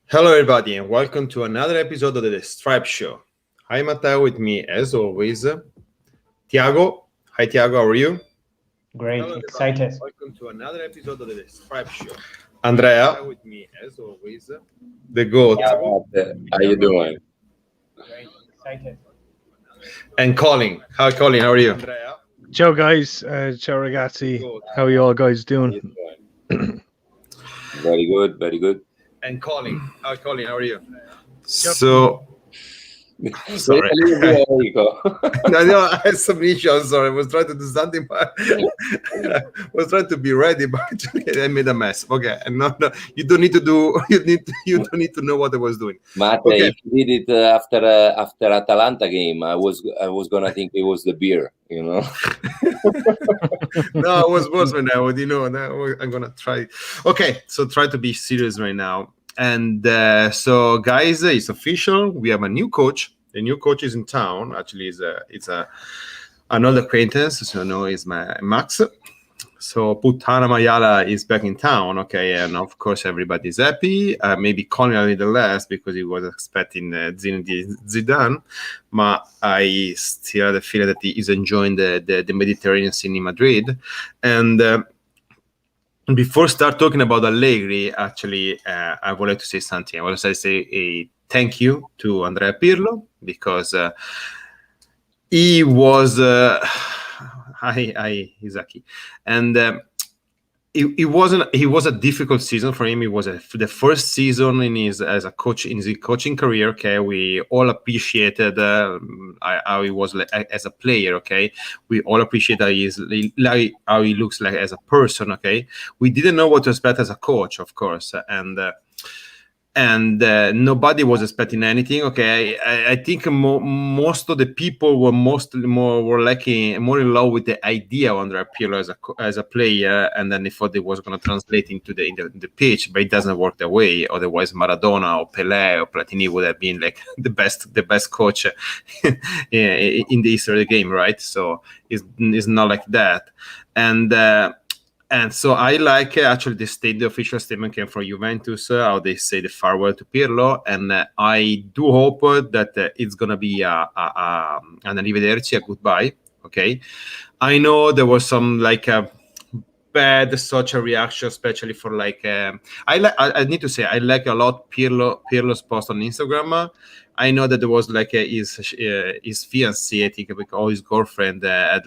Hello, everybody, and welcome to another episode of the Stripe Show. Hi, Matteo, with me as always, Tiago. Hi, Tiago, how are you? Great, Hello, everybody. excited. Welcome to another episode of the Stripe Show. Andrea, with me as always, the GOAT. How you doing? Great, excited. And Colin. Hi, Colin, how are you? Ciao guys, ciao ragazzi. How you all guys How you doing? doing? Very good, very good. And Colin. Hi, Colin, how are you? So, sorry. Enrico. No, I had some issues. Sorry, I was trying to do something, but was trying to be ready, but actually I made a mess. Okay, and no, you don't need to do. You don't need to know what I was doing. Matt, Okay. if you did it after Atalanta game, I was gonna think it was the beer, you know. No, I was worse right now. Now I'm gonna try. Okay, so try to be serious right now. And so, guys, it's official. We have a new coach. The new coach is in town. Actually, it's an old acquaintance. So, no, it's my Max. So Puttana Mayala is back in town, okay, and of course everybody's happy. Maybe Colin a little less because he was expecting Zinedine Zidane, but I still have the feeling that he is enjoying the Mediterranean scene in Madrid. And before start talking about Allegri, actually, I would like to say something. I would like to say a thank you to Andrea Pirlo because he was. Hi, Isaki, and it wasn't. It was a difficult season for him. It was the first season in his as a coach in his coaching career. Okay, we all appreciated how he was as a player. Okay, we all appreciate how how he looks like as a person. Okay, we didn't know what to expect as a coach, of course, and nobody was expecting anything. Okay, I think most of the people were more liking more in love with the idea of Andrea Pirlo as a player, and then they thought it was going to translate into the pitch, but it doesn't work that way. Otherwise, Maradona or Pelé or Platini would have been like the best coach in the history of the game, right? So it's not like that, and so I like actually the official statement came from Juventus, how they say the farewell to Pirlo, and I do hope that it's gonna be an arrivederci, a goodbye. Okay, I know there was some bad social reaction, especially for I need to say I like a lot Pirlo's post on Instagram. I know that there was his fiancée, I think, or his girlfriend had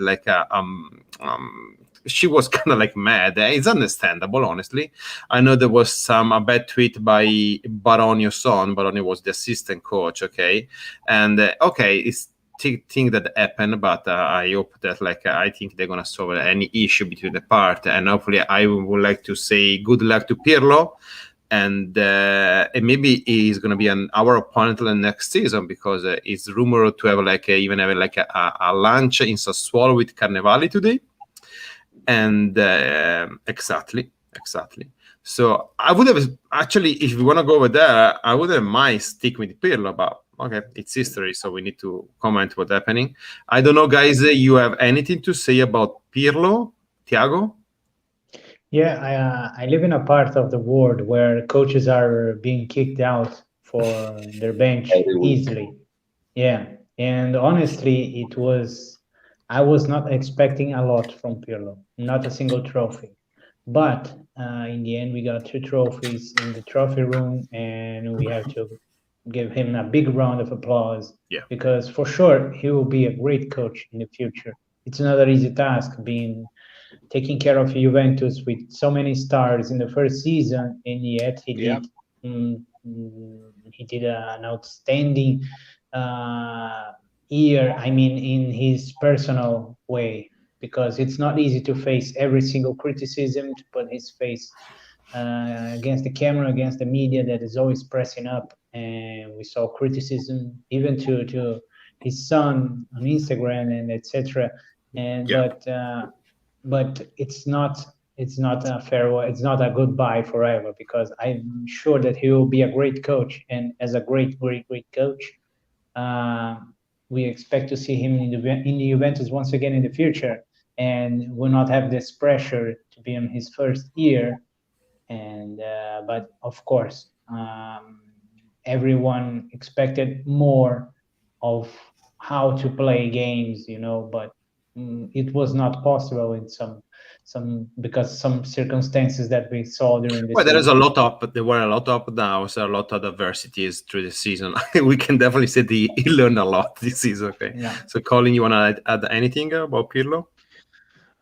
she was kind of like mad. It's understandable, honestly. I know there was a bad tweet by Baronio's son. Baronio was the assistant coach, okay, and okay, it's thing that happened, but I hope that I think they're gonna solve any issue between the part, and hopefully I would like to say good luck to Pirlo. And maybe he's going to be our opponent next season because it's rumored to have even have a lunch in Sassuolo with Carnevali today. And exactly. So I would have actually, if we want to go over there, I wouldn't mind stick with Pirlo, but okay, it's history, so we need to comment what's happening. I don't know, guys, you have anything to say about Pirlo, Tiago? Yeah, I live in a part of the world where coaches are being kicked out for their bench easily. Yeah, and honestly, I was not expecting a lot from Pirlo, not a single trophy. But in the end, we got 2 trophies in the trophy room, and we have to give him a big round of applause. Yeah. Because for sure, he will be a great coach in the future. It's not an easy task taking care of Juventus with so many stars in the first season, and yet he did an outstanding year. I mean, in his personal way, because it's not easy to face every single criticism, to put his face against the camera, against the media that is always pressing up. And we saw criticism even to his son on Instagram and etc. And but it's not a farewell, it's not a goodbye forever, because I'm sure that he will be a great coach, and as a great coach, we expect to see him in the Juventus once again in the future, and will not have this pressure to be in his first year. And but of course, everyone expected more of how to play games, but it was not possible in some because some circumstances that we saw during the Well, there season. there were a lot of up and downs, a lot of adversities through the season. We can definitely say he learned a lot this season. Okay. Yeah. So, Colin, you want to add anything about Pirlo?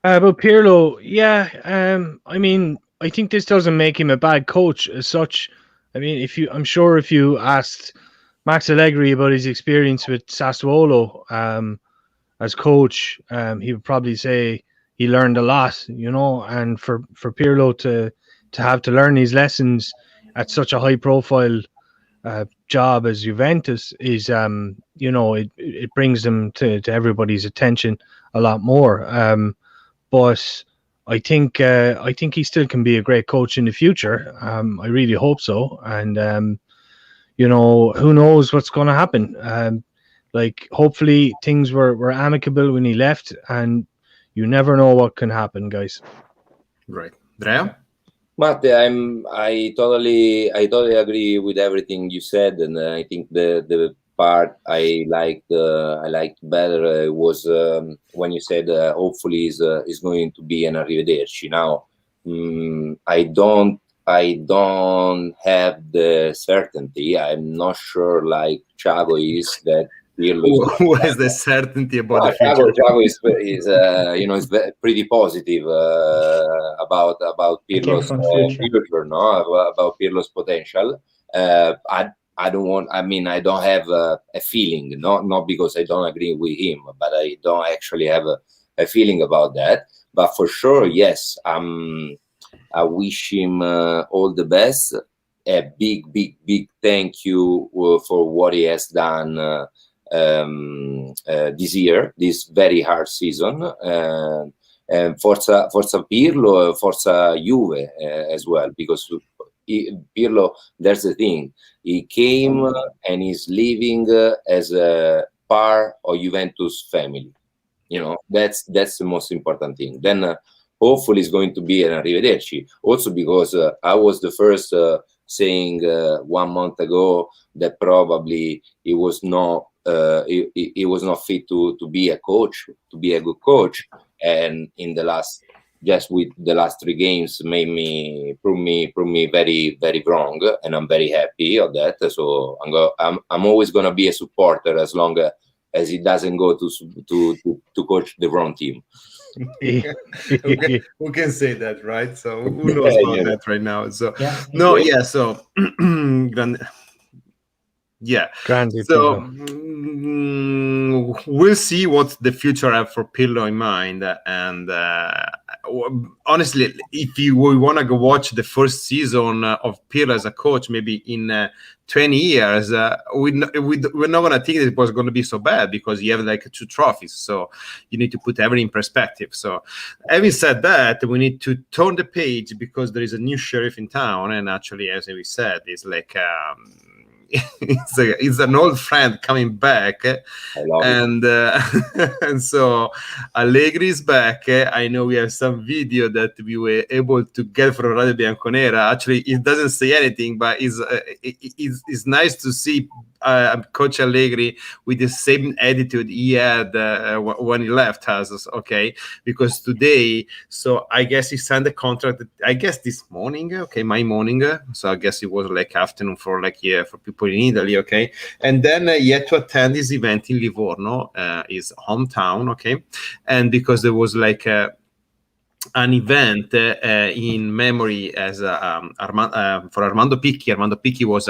About Pirlo, yeah. I mean, I think this doesn't make him a bad coach as such. I mean, I'm sure if you asked Max Allegri about his experience with Sassuolo as coach, he would probably say he learned a lot, and for Pirlo to have to learn these lessons at such a high profile job as Juventus is, it brings them to everybody's attention a lot more. But I think he still can be a great coach in the future. I really hope so. And who knows what's going to happen? Hopefully things were amicable when he left, and you never know what can happen, guys. Right, Andrea? Matt, I totally agree with everything you said, and I think the part I liked better was when you said hopefully is going to be an arrivederci. Now, I don't have the certainty. I'm not sure, like Thiago is, that who has the certainty about the future? Thiago is pretty positive about Pirlo's future, no? About Pirlo's potential. I don't have a feeling, not because I don't agree with him, but I don't actually have a feeling about that. But for sure, yes, I wish him all the best. A big thank you for what he has done this year, this very hard season. And Forza Pirlo, Forza Juve as well, because Pirlo, there's the thing, he came and he's living as a part of Juventus family. That's the most important thing. Then hopefully it's going to be an arrivederci. Also because I was the first saying 1 month ago that probably he was not fit to be a coach, to be a good coach, and in the last 3 games prove me very, very wrong, and I'm very happy of that. So I'm always gonna be a supporter as long as he doesn't go to coach the wrong team. Who can say that, right? So who knows about that right now? So so yeah. So we'll see what the future have for Pirlo in mind. And honestly, if we want to go watch the first season of Pirlo as a coach, maybe in 20 years, we're not going to think that it was going to be so bad, because you have like 2 trophies. So you need to put everything in perspective. So having said that, we need to turn the page, because there is a new sheriff in town. And actually, as we said, it's like... it's an old friend coming back, and and so Allegri is back. I know we have some video that we were able to get from Radio Bianconera. Actually, it doesn't say anything, but it's nice to see Coach Allegri with the same attitude he had when he left us. Okay, because today, so I guess he signed the contract. I guess this morning. Okay, my morning. So I guess it was like afternoon for for people in Italy. Okay, and then he had to attend this event in Livorno, his hometown. Okay, and because there was like an event in memory as for Armando Picchi. Armando Picchi was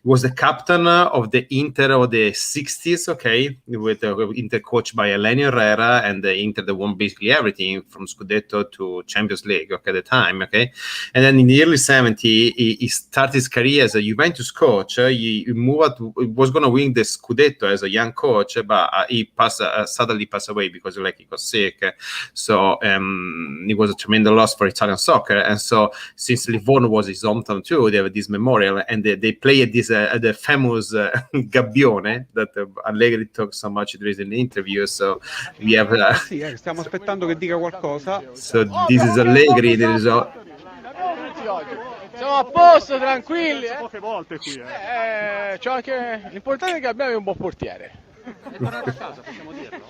was the captain of the Inter of the 60s, okay, with Inter coached by Elenio Herrera, and the Inter that won basically everything from Scudetto to Champions League, okay, at the time, okay. And then in the early 70s, he started his career as a Juventus coach. He was going to win the Scudetto as a young coach, but he suddenly passed away because he got sick. So it was a tremendous loss for Italian soccer. And so since Livorno was his hometown too, they have this memorial, and they play at this the famous Gabbione that Allegri talks so much during the interview. So we have stiamo aspettando che dica qualcosa. So this is Allegri. There is Siamo a posto, tranquilli. Poche volte qui. C'ho anche... L'importante è che abbiamo un buon portiere. È tornato a casa, possiamo dirlo?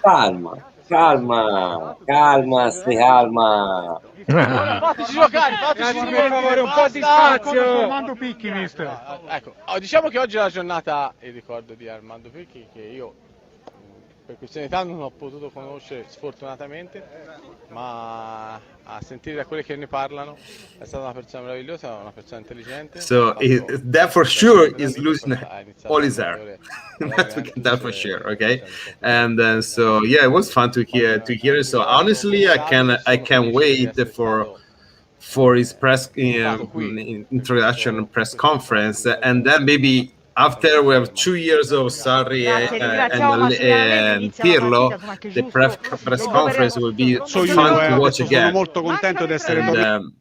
Calma, stai calma. Fateci giocare, fateci Per favore, un po' di spazio. Armando Picchi, mister. Ecco, diciamo che oggi è la giornata, il ricordo di Armando Picchi, che io per questione di età non ho potuto conoscere sfortunatamente, ma a sentire da quelli che ne parlano è stata una persona meravigliosa, una persona intelligente. So that for sure is losing all his hair. That's that for sure. Okay, and then so yeah, it was fun to hear. So honestly, I can wait for his press introduction press conference, and then maybe after we have 2 years of Sarri and Pirlo, the press conference will be fun to watch again. Sono molto contento di essere tornato.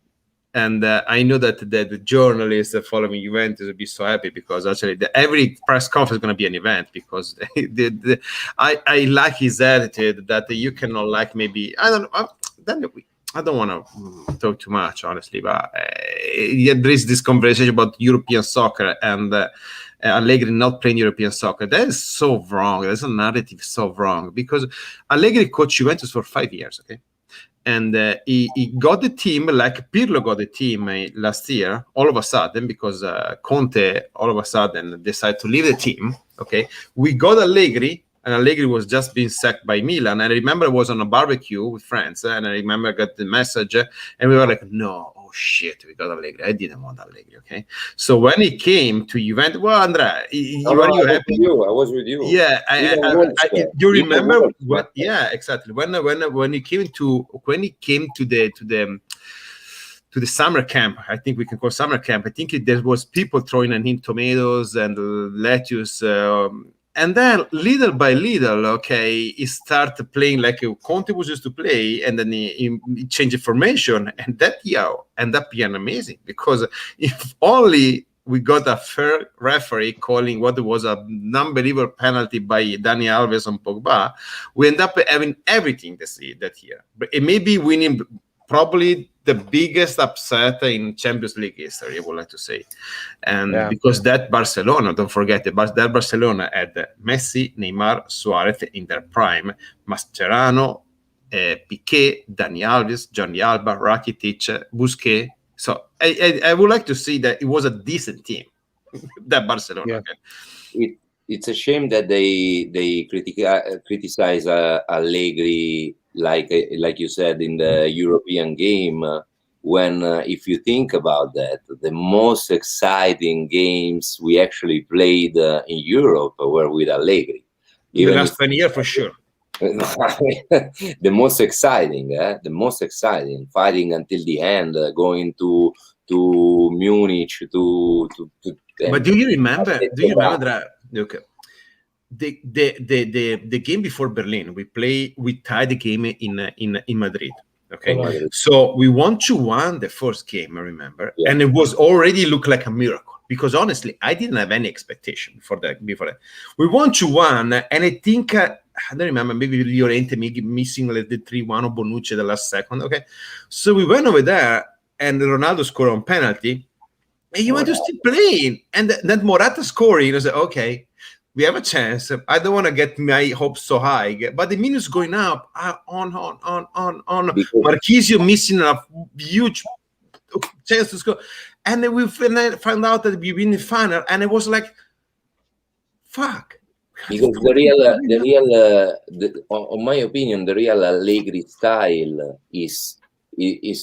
And I know that the journalists following Juventus will be so happy because actually every press conference is going to be an event because I like his attitude that you cannot like maybe I don't want to talk too much honestly, but there is this conversation about European soccer and Allegri not playing European soccer. That is so wrong. That's a narrative so wrong because Allegri coached Juventus for 5 years. Okay. And he got the team like Pirlo got the team last year, all of a sudden, because Conte all of a sudden decided to leave the team. Okay, we got Allegri, and Allegri was just being sacked by Milan. And I remember I was on a barbecue with friends, and I remember I got the message, and we were like, no, oh shit, we got Allegri. I didn't want Allegri. Okay, so when he came to Juventus, well, Andrea, were you happy? I was with you. Yeah, you remember? Yeah, exactly. When he came to the summer camp, I think we can call summer camp. I think there was people throwing at him tomatoes and lettuce. And then little by little, okay, he started playing like Conte was used to play, and then he changed formation, and that year ended up being amazing because if only we got a fair referee calling what was an unbelievable penalty by Dani Alves on Pogba, we end up having everything that year. But it may be winning probably the biggest upset in Champions League history, I would like to say. And because that Barcelona, don't forget, that Barcelona had Messi, Neymar, Suarez in their prime, Mascherano, Piqué, Dani Alves, Jordi Alba, Rakitic, Busquets. So I would like to see that it was a decent team, that Barcelona. Yeah. Okay. It's a shame that they criticize Allegri, like you said, in the European game, when if you think about that, the most exciting games we actually played in Europe were with Allegri. Even the last 10 years, for sure. The most exciting, fighting until the end, going to Munich But do you remember? Okay. The game before Berlin, we tied the game in Madrid. Okay, so we won 2-1 the first game, I remember, and it was already looked like a miracle because honestly, I didn't have any expectation for that before that. We won 2-1, and I think I don't remember, maybe Llorente missing like the 3-1 of Bonucci the last second. Okay, so we went over there, and Ronaldo scored on penalty, and you were just still playing, and that Morata scoring, I was like, okay, we have a chance. I don't want to get my hopes so high, but the minutes going up on. Marquisio missing a huge chance to score, and then we found out that we win the final, and it was like, fuck. Because on my opinion, the real Allegri style is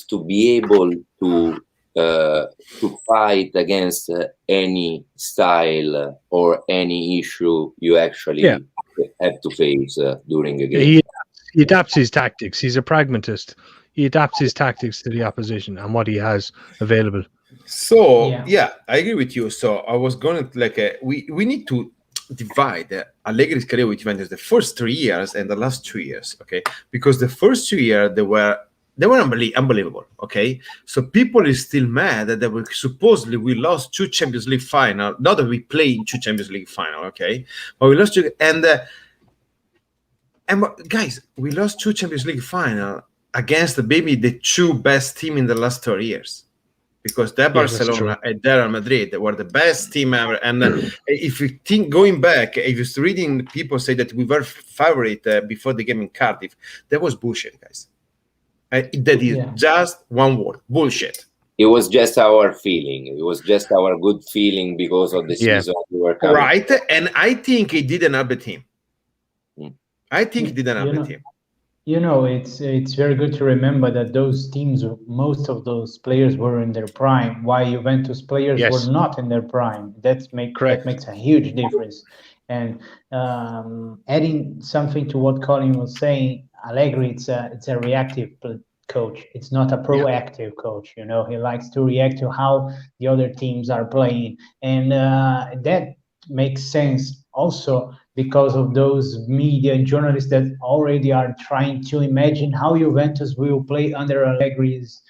to be able to fight against any style or any issue you actually have to face during a game. He adapts his tactics. He's a pragmatist. He adapts his tactics to the opposition and what he has available. So I agree with you. So I was going to we need to divide Allegri's career with Juventus the first 3 years and the last 2 years. Okay, because the first 2 years they were unbelievable. Okay, so people is still mad that we lost 2 Champions League final. Not that we played in 2 Champions League final. Okay, but we lost 2, and guys, we lost 2 Champions League final against maybe the 2 best team in the last 30 years. because that Barcelona and Real Madrid were the best team ever. And if you think going back, if you're reading people say that we were favorite before the game in Cardiff, that was bullshit, guys. That is just one word, bullshit. It was just our feeling. It was just our good feeling because of the season we were coming. Right, and I think he didn't help the team. I think he didn't help the team. You know, it's very good to remember that those teams, most of those players were in their prime, while Juventus players were not in their prime. That makes a huge difference. And adding something to what Colin was saying, Allegri, it's a reactive coach. It's not a proactive coach. You know, he likes to react to how the other teams are playing, and that makes sense also because of those media and journalists that already are trying to imagine how Juventus will play under Allegri's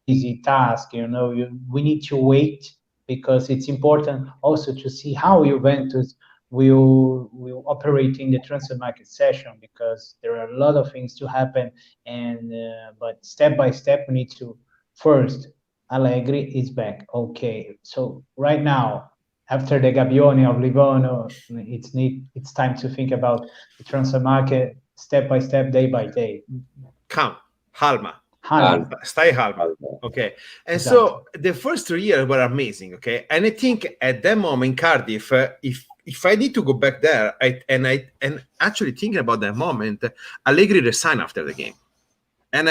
easy task. You know, we need to wait, because it's important also to see how Juventus will operate in the transfer market session, because there are a lot of things to happen, and but step by step we need to first. Allegri is back. Okay, so right now, after the Gabbione of Livorno, it's time to think about the transfer market step by step, day by day. Calma. Stay calma. Okay. And so the first 3 years were amazing. Okay. And I think at that moment, Cardiff, if I need to go back there, and actually thinking about that moment, Allegri resigned after the game. And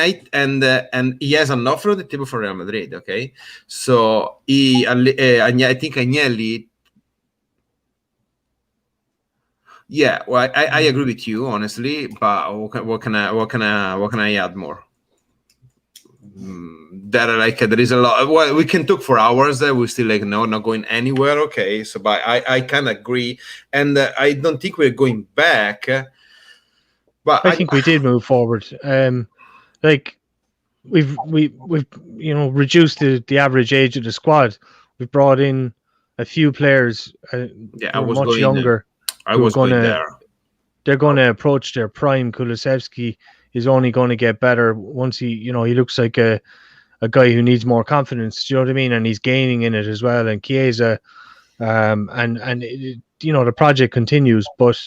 he has an offer on the table for Real Madrid. Okay, so I think Agnelli. Yeah, well, I agree with you honestly, but what can I add more? There is a lot. Well, we can talk for hours. We still not going anywhere. Okay, so but I can agree, and I don't think we're going back. But I think we did move forward. Like we've reduced the average age of the squad. We've brought in a few players I was much younger. I was going there. They're going to approach their prime. Kulusevski is only going to get better once he looks like a guy who needs more confidence. Do you know what I mean? And he's gaining in it as well. And Chiesa, the project continues, but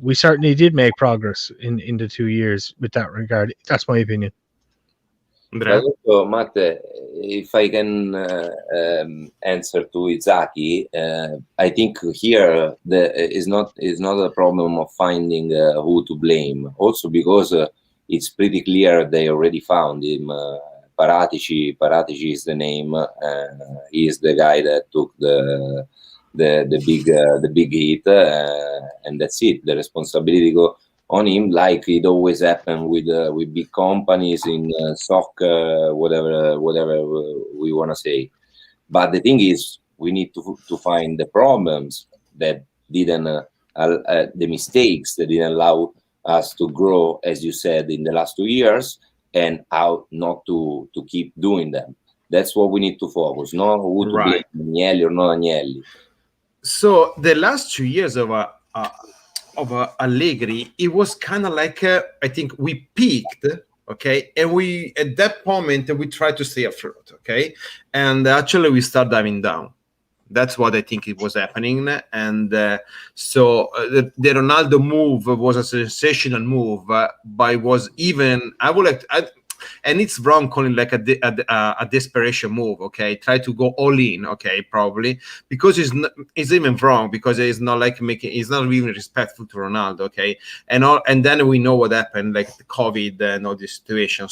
we certainly did make progress in the 2 years with that regard. That's my opinion. Also, Matt, if I can answer to Izaki, I think here is not a problem of finding who to blame. Also because it's pretty clear they already found him. Paratici is the name. He is the guy that took the big hit, and that's it. The responsibility go on him, like it always happened with big companies in soccer, whatever we want to say. But the thing is, we need to find the problems that didn't, the mistakes that didn't allow us to grow, as you said, in the last 2 years, and how not to keep doing them. That's what we need to focus, not who to blame, Agnelli or not Agnelli. So the last 2 years of Allegri, it was kind of like I think we peaked, okay, and we at that moment we tried to stay afloat, okay, and actually we start diving down. That's what I think it was happening, and so the Ronaldo move was a sensational move, but it was even and it's wrong calling like a desperation move, okay? Try to go all in, okay? Probably because it's even wrong, because it's not like it's not even respectful to Ronaldo, okay? And then we know what happened, like the COVID and all this situation.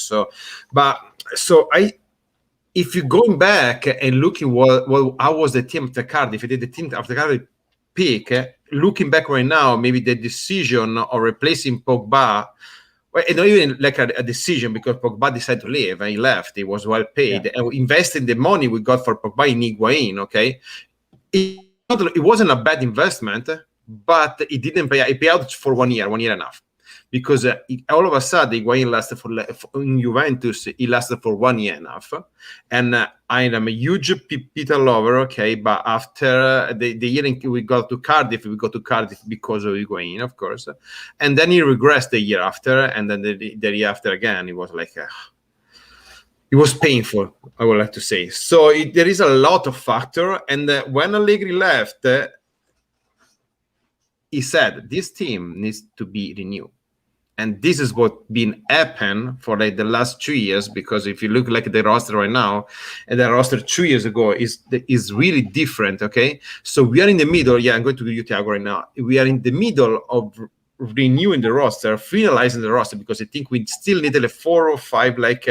If you're going back and looking how was the team after Cardiff, if the team after Cardiff peak, looking back right now, maybe the decision of replacing Pogba. Well, it's not even like a decision, because Pogba decided to leave and he left. He was well paid, and we invested the money we got for Pogba in Higuain. Okay, it wasn't a bad investment, but it didn't pay. It paid out for 1 year, 1 year and a half, because all of a sudden Higuain lasted in Juventus. He lasted for 1 year and a half, and I am a huge Peter lover. Okay, but after the year we got to Cardiff because of Higuain, of course, and then he regressed the year after, and then the year after again. It was like it was painful, I would like to say. So there is a lot of factor. And when Allegri left, he said this team needs to be renewed. And this is what been happen for like the last 2 years, because if you look like the roster right now and the roster 2 years ago is really different. Okay, so we are in the middle. Yeah, I'm going to do you, Thiago, right now. We are in the middle of renewing the roster, finalizing the roster, because I think we still need like 4 or 5 like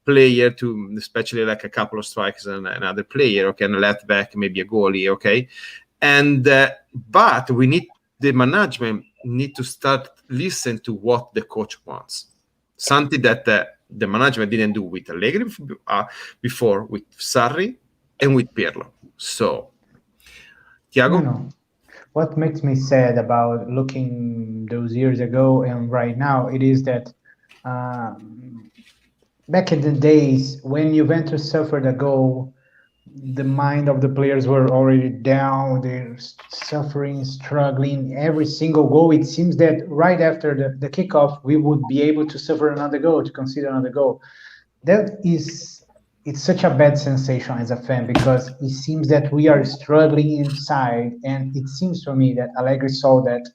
player to, especially like a couple of strikers and another player. Okay, and a left back, maybe a goalie. Okay, and but we need the management need to start listen to what the coach wants. Something that the management didn't do with Allegri before, with Sarri and with Pirlo. So, Thiago? No. What makes me sad about looking those years ago and right now, it is that back in the days when Juventus suffered a goal, the mind of the players were already down. They're suffering, struggling. Every single goal, it seems that right after the kickoff, we would be able to suffer another goal, to consider another goal. It's such a bad sensation as a fan, because it seems that we are struggling inside. And it seems to me that Allegri saw that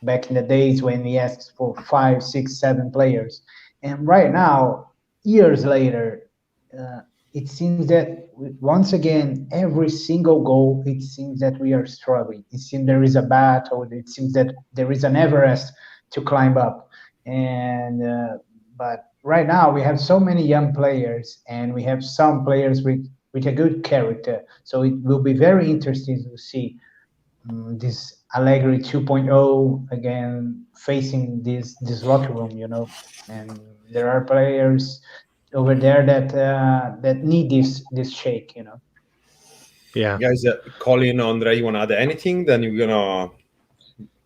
back in the days when he asked for 5, 6, 7 players. And right now, years later, it seems that once again, every single goal, it seems that we are struggling. It seems there is a battle. It seems that there is an Everest to climb up. And but right now we have so many young players, and we have some players with a good character. So it will be very interesting to see this Allegri 2.0 again facing this locker room, and there are players over there that need this shake, Yeah. Guys, Colin, Andre, you want to add anything? Then you're gonna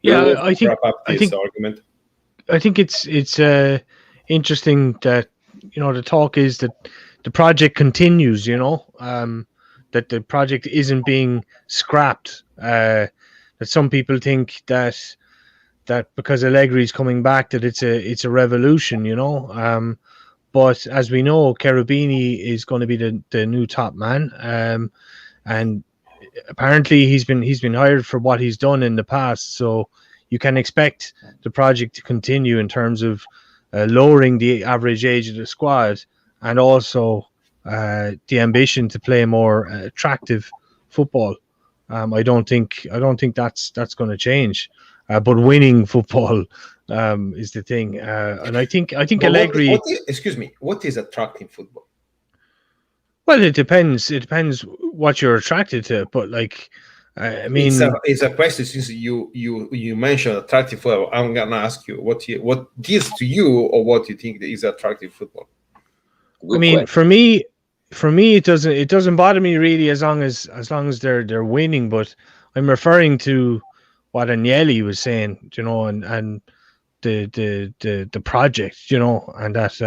I think wrap up this argument. I think it's interesting that the talk is that the project continues. That the project isn't being scrapped. That some people think that because Allegri is coming back, that it's a revolution. But as we know, Cherubini is going to be the new top man, and apparently he's been hired for what he's done in the past. So you can expect the project to continue in terms of lowering the average age of the squad, and also the ambition to play more attractive football. I don't think that's going to change. But winning football is the thing, and I think Allegri. What is attracting football? Well, it depends. It depends what you're attracted to. But I mean, it's a question. Since you mentioned attractive football, I'm gonna ask you what is to you, or what you think is attractive football. Good question. For me, it doesn't bother me really as long as they're winning. But I'm referring to what Agnelli was saying, and the project, and that's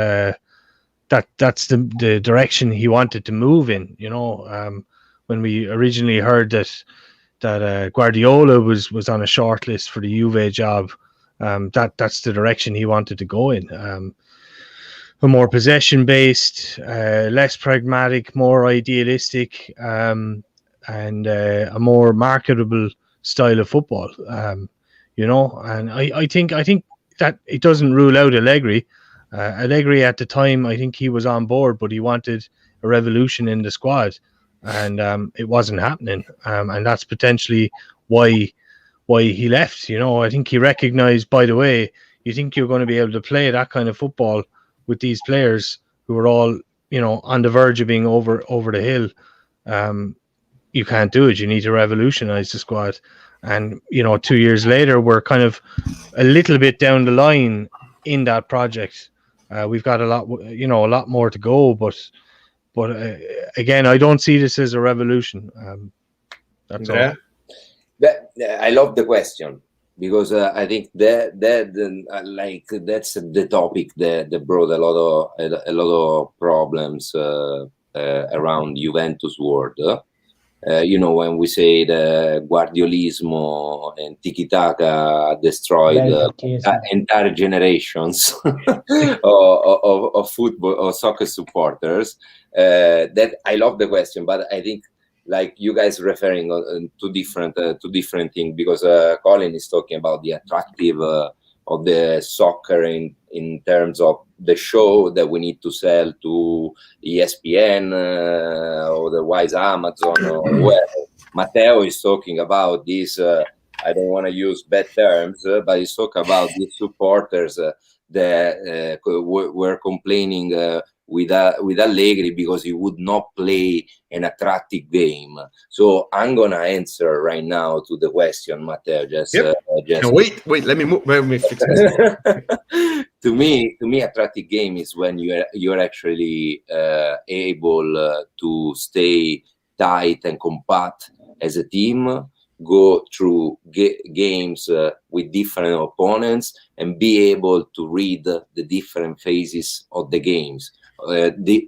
the direction he wanted to move in. When we originally heard that Guardiola was on a short list for the Juve job, that's the direction he wanted to go in. A more possession-based, less pragmatic, more idealistic, and a more marketable style of football. And I think that it doesn't rule out Allegri. Allegri at the time, I think he was on board, but he wanted a revolution in the squad, and it wasn't happening. And that's potentially why he left. I think he recognized, by the way, you think you're going to be able to play that kind of football with these players who are all, on the verge of being over the hill. You can't do it. You need to revolutionize the squad. And, 2 years later, we're kind of a little bit down the line in that project. We've got a lot more to go, but again, I don't see this as a revolution. That's all. I love the question, because I think that's the topic that brought a lot of problems around Juventus world. when we say the Guardiolismo and tiki-taka destroyed entire generations of football or soccer supporters. That I love the question, but I think like you guys referring to different things, because Colin is talking about the attractive of the soccer in terms of the show that we need to sell to ESPN, otherwise Amazon or wherever. Matteo is talking about this. I don't want to use bad terms, but he's talking about these supporters that were complaining with Allegri because he would not play an attractive game. So I'm gonna answer right now to the question, Matteo. Just wait. Let me fix this. To me, attractive game is when you're actually able to stay tight and compact as a team, go through games with different opponents, and be able to read the different phases of the games.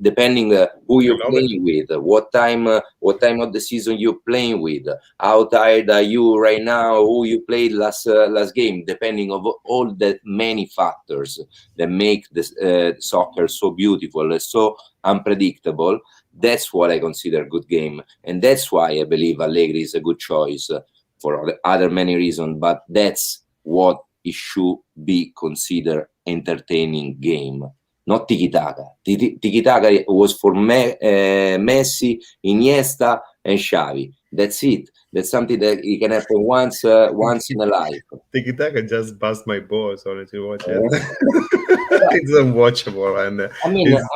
Depending who you're playing with, what time of the season you're playing with, how tired are you right now, who you played last game, depending on all the many factors that make the soccer so beautiful and so unpredictable. That's what I consider a good game, and that's why I believe Allegri is a good choice for other many reasons, but that's what it should be considered entertaining game. Not tiki-taka. Tiki-taka was for Messi, Iniesta, and Xavi. That's it. That's something that it can happen once in a life. Tiki-taka just bust my balls, honestly, watch it. It's unwatchable. And I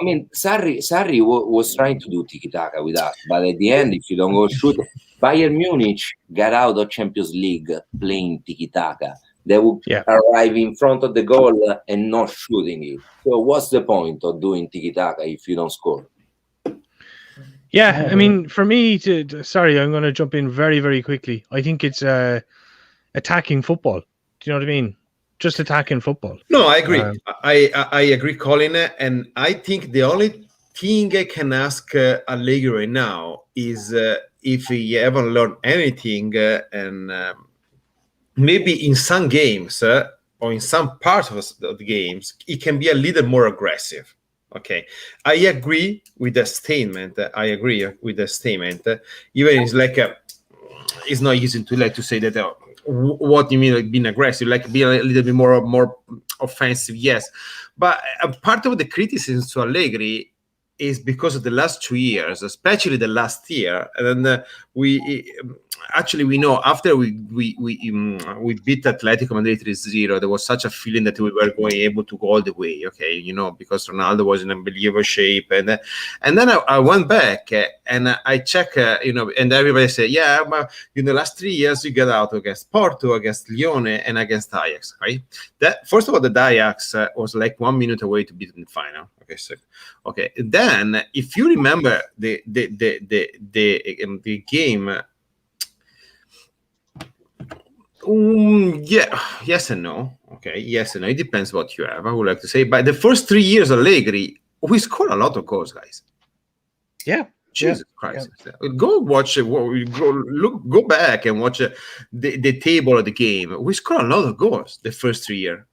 mean, Sarri was trying to do tiki-taka with us, but at the end, if you don't go shoot, Bayern Munich got out of Champions League playing tiki-taka. They would arrive in front of the goal and not shooting it. So what's the point of doing tiki-taka if you don't score? Yeah, I mean, for me, sorry, I'm going to jump in very, very quickly. I think it's attacking football. Do you know what I mean? Just attacking football. No, I agree. I agree, Colin. And I think the only thing I can ask Allegri right now is if he haven't learned anything and maybe in some games or in some parts of the games, it can be a little more aggressive. Okay, I agree with the statement. Even it's like it's not easy to say that. What you mean, like being aggressive, like being a little bit more offensive? Yes, but part of the criticism to Allegri is because of the last 2 years, especially the last year, and then we know after we beat Atletico Madrid 3-0, there was such a feeling that we were going able to go all the way. Okay, because Ronaldo was in unbelievable shape, and then I went back and I check, and everybody said, yeah, but last 3 years you got out against Porto, against Lione, and against Ajax. Right? That first of all, the Ajax was like 1 minute away to beat in the final. Okay. Then, if you remember the game, yes and no. Okay, yes and no. It depends what you have. I would like to say, but the first 3 years of Allegri, we scored a lot of goals, guys. Yeah. Jesus Christ! Yeah. Go watch it. Go back and watch the table of the game. We scored a lot of goals the first 3 years.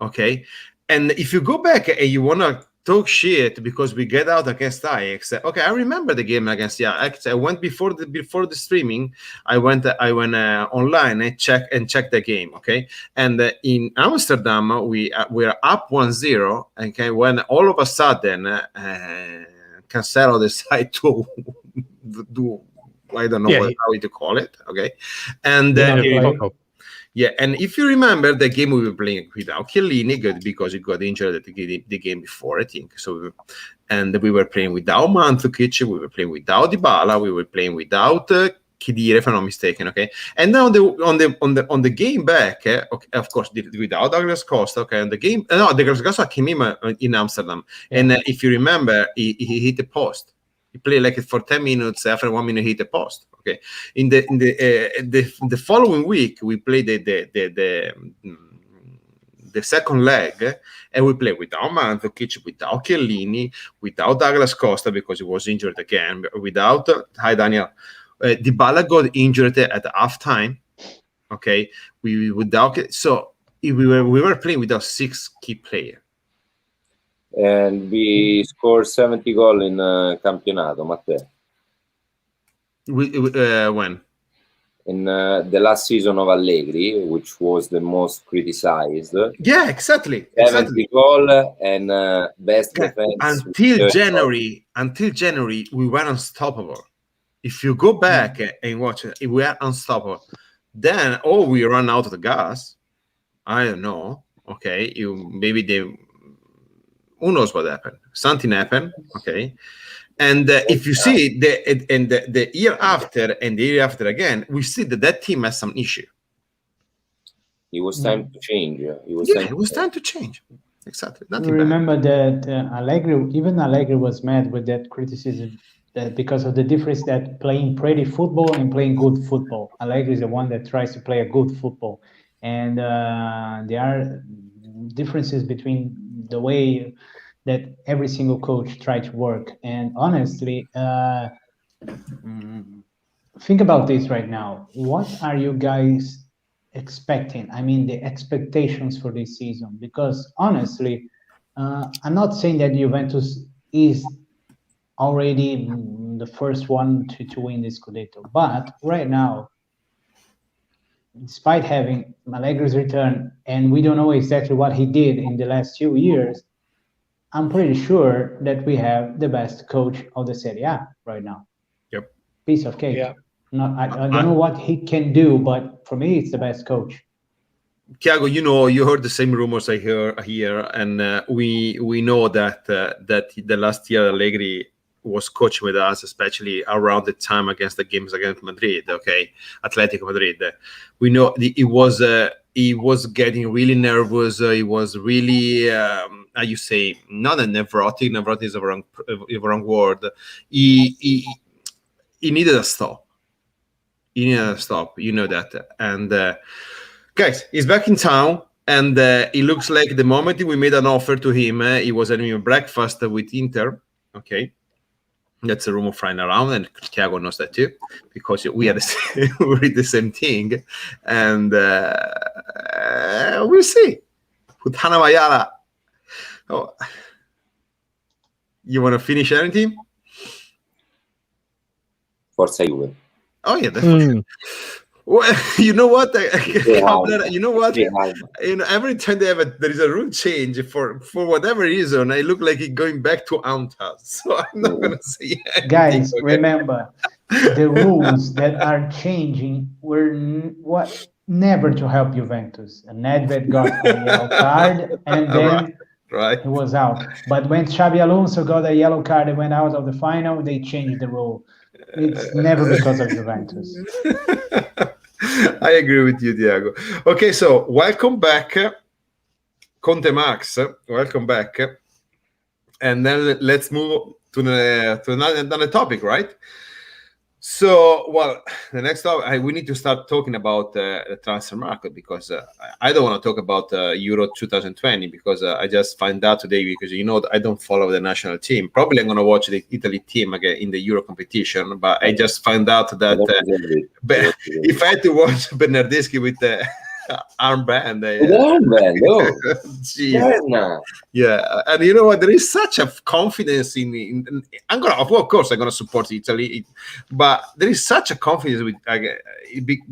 Okay, and if you go back and you wanna talk shit because we get out against Ajax. Okay, I remember the game against Ajax. I went before the streaming. I went online and checked the game. Okay, and in Amsterdam we were up 1-0. Okay, when all of a sudden Cancelo decided to do I don't know how to call it. Okay, and yeah, and if you remember the game we were playing without Chiellini, good because he got injured the game before, I think. So, and we were playing without Mandzukic, we were playing without Dybala, we were playing without Khedira, if I'm not mistaken. Okay, and now on the game back, okay, of course, without Douglas Costa. Okay, on the game, Douglas Costa came in Amsterdam, and if you remember, he hit the post. He played like for 10 minutes. After 1 minute, he hit the post. Okay. In the following week, we played the second leg, and we played without Mandzukic, without Chiellini, without Douglas Costa because he was injured again, without Daniel, Dybala got injured at halftime. Okay, we were playing without 6 key players. And we scored 70 goal in campionato, Matteo. When? In the last season of Allegri, which was the most criticized. Yeah, exactly. 70 goal and best defense. Until January, we were unstoppable. If you go back and watch it, we are unstoppable. Then, we run out of the gas. I don't know. Okay, who knows what happened? Something happened. Okay, and if you see the year after and the year after again, we see that team has some issue. It was time to change. It was time to change. Exactly. Nothing remember that Allegri was mad with that criticism, that because of the difference that playing pretty football and playing good football. Allegri is the one that tries to play a good football, and there are differences between the way that every single coach tries to work. And honestly, think about this right now. What are you guys expecting? I mean, the expectations for this season, because honestly, I'm not saying that Juventus is already the first one to win this Scudetto, but right now, despite having Allegri's return, and we don't know exactly what he did in the last 2 years, I'm pretty sure that we have the best coach of the Serie A right now. Yep. Piece of cake. Yeah. I don't know what he can do, but for me, it's the best coach. Thiago, you heard the same rumors I hear here, and we know that the last year Allegri was coaching with us, especially around the time against the games against Madrid. Okay, Atletico Madrid. We know he was getting really nervous. He was really, how you say, not a nevrotic. Nevrotic is a wrong word. He needed a stop. You know that. And guys, he's back in town, and it looks like the moment we made an offer to him, he was having a breakfast with Inter. Okay, that's a rumor flying around, and Thiago knows that too, because we read the same thing, and we'll see. Putana Mayala. Oh, you want to finish anything? Forza Juve. Oh yeah, definitely. Well, you know what? You know what? Every time there is a rule change for whatever reason, I look like it going back to Anta. So I'm not gonna say anything. Guys, remember the rules that are changing were never to help Juventus. And Nedved got a yellow card, and then right. he was out. But when Xabi Alonso got a yellow card and went out of the final, they changed the rule. It's never because of Juventus. I agree with you, Diego. Okay, so welcome back, Conte Max. Welcome back, and then let's move to another topic, right? So, well, the next topic, we need to start talking about the transfer market, because I don't want to talk about Euro 2020, because I just find out today, because I don't follow the national team. Probably I'm going to watch the Italy team again in the Euro competition, but I just find out that if I had to watch Bernardeschi with the armband, yeah, and you know what? There is such a confidence in of course I'm gonna support Italy, but there is such a confidence with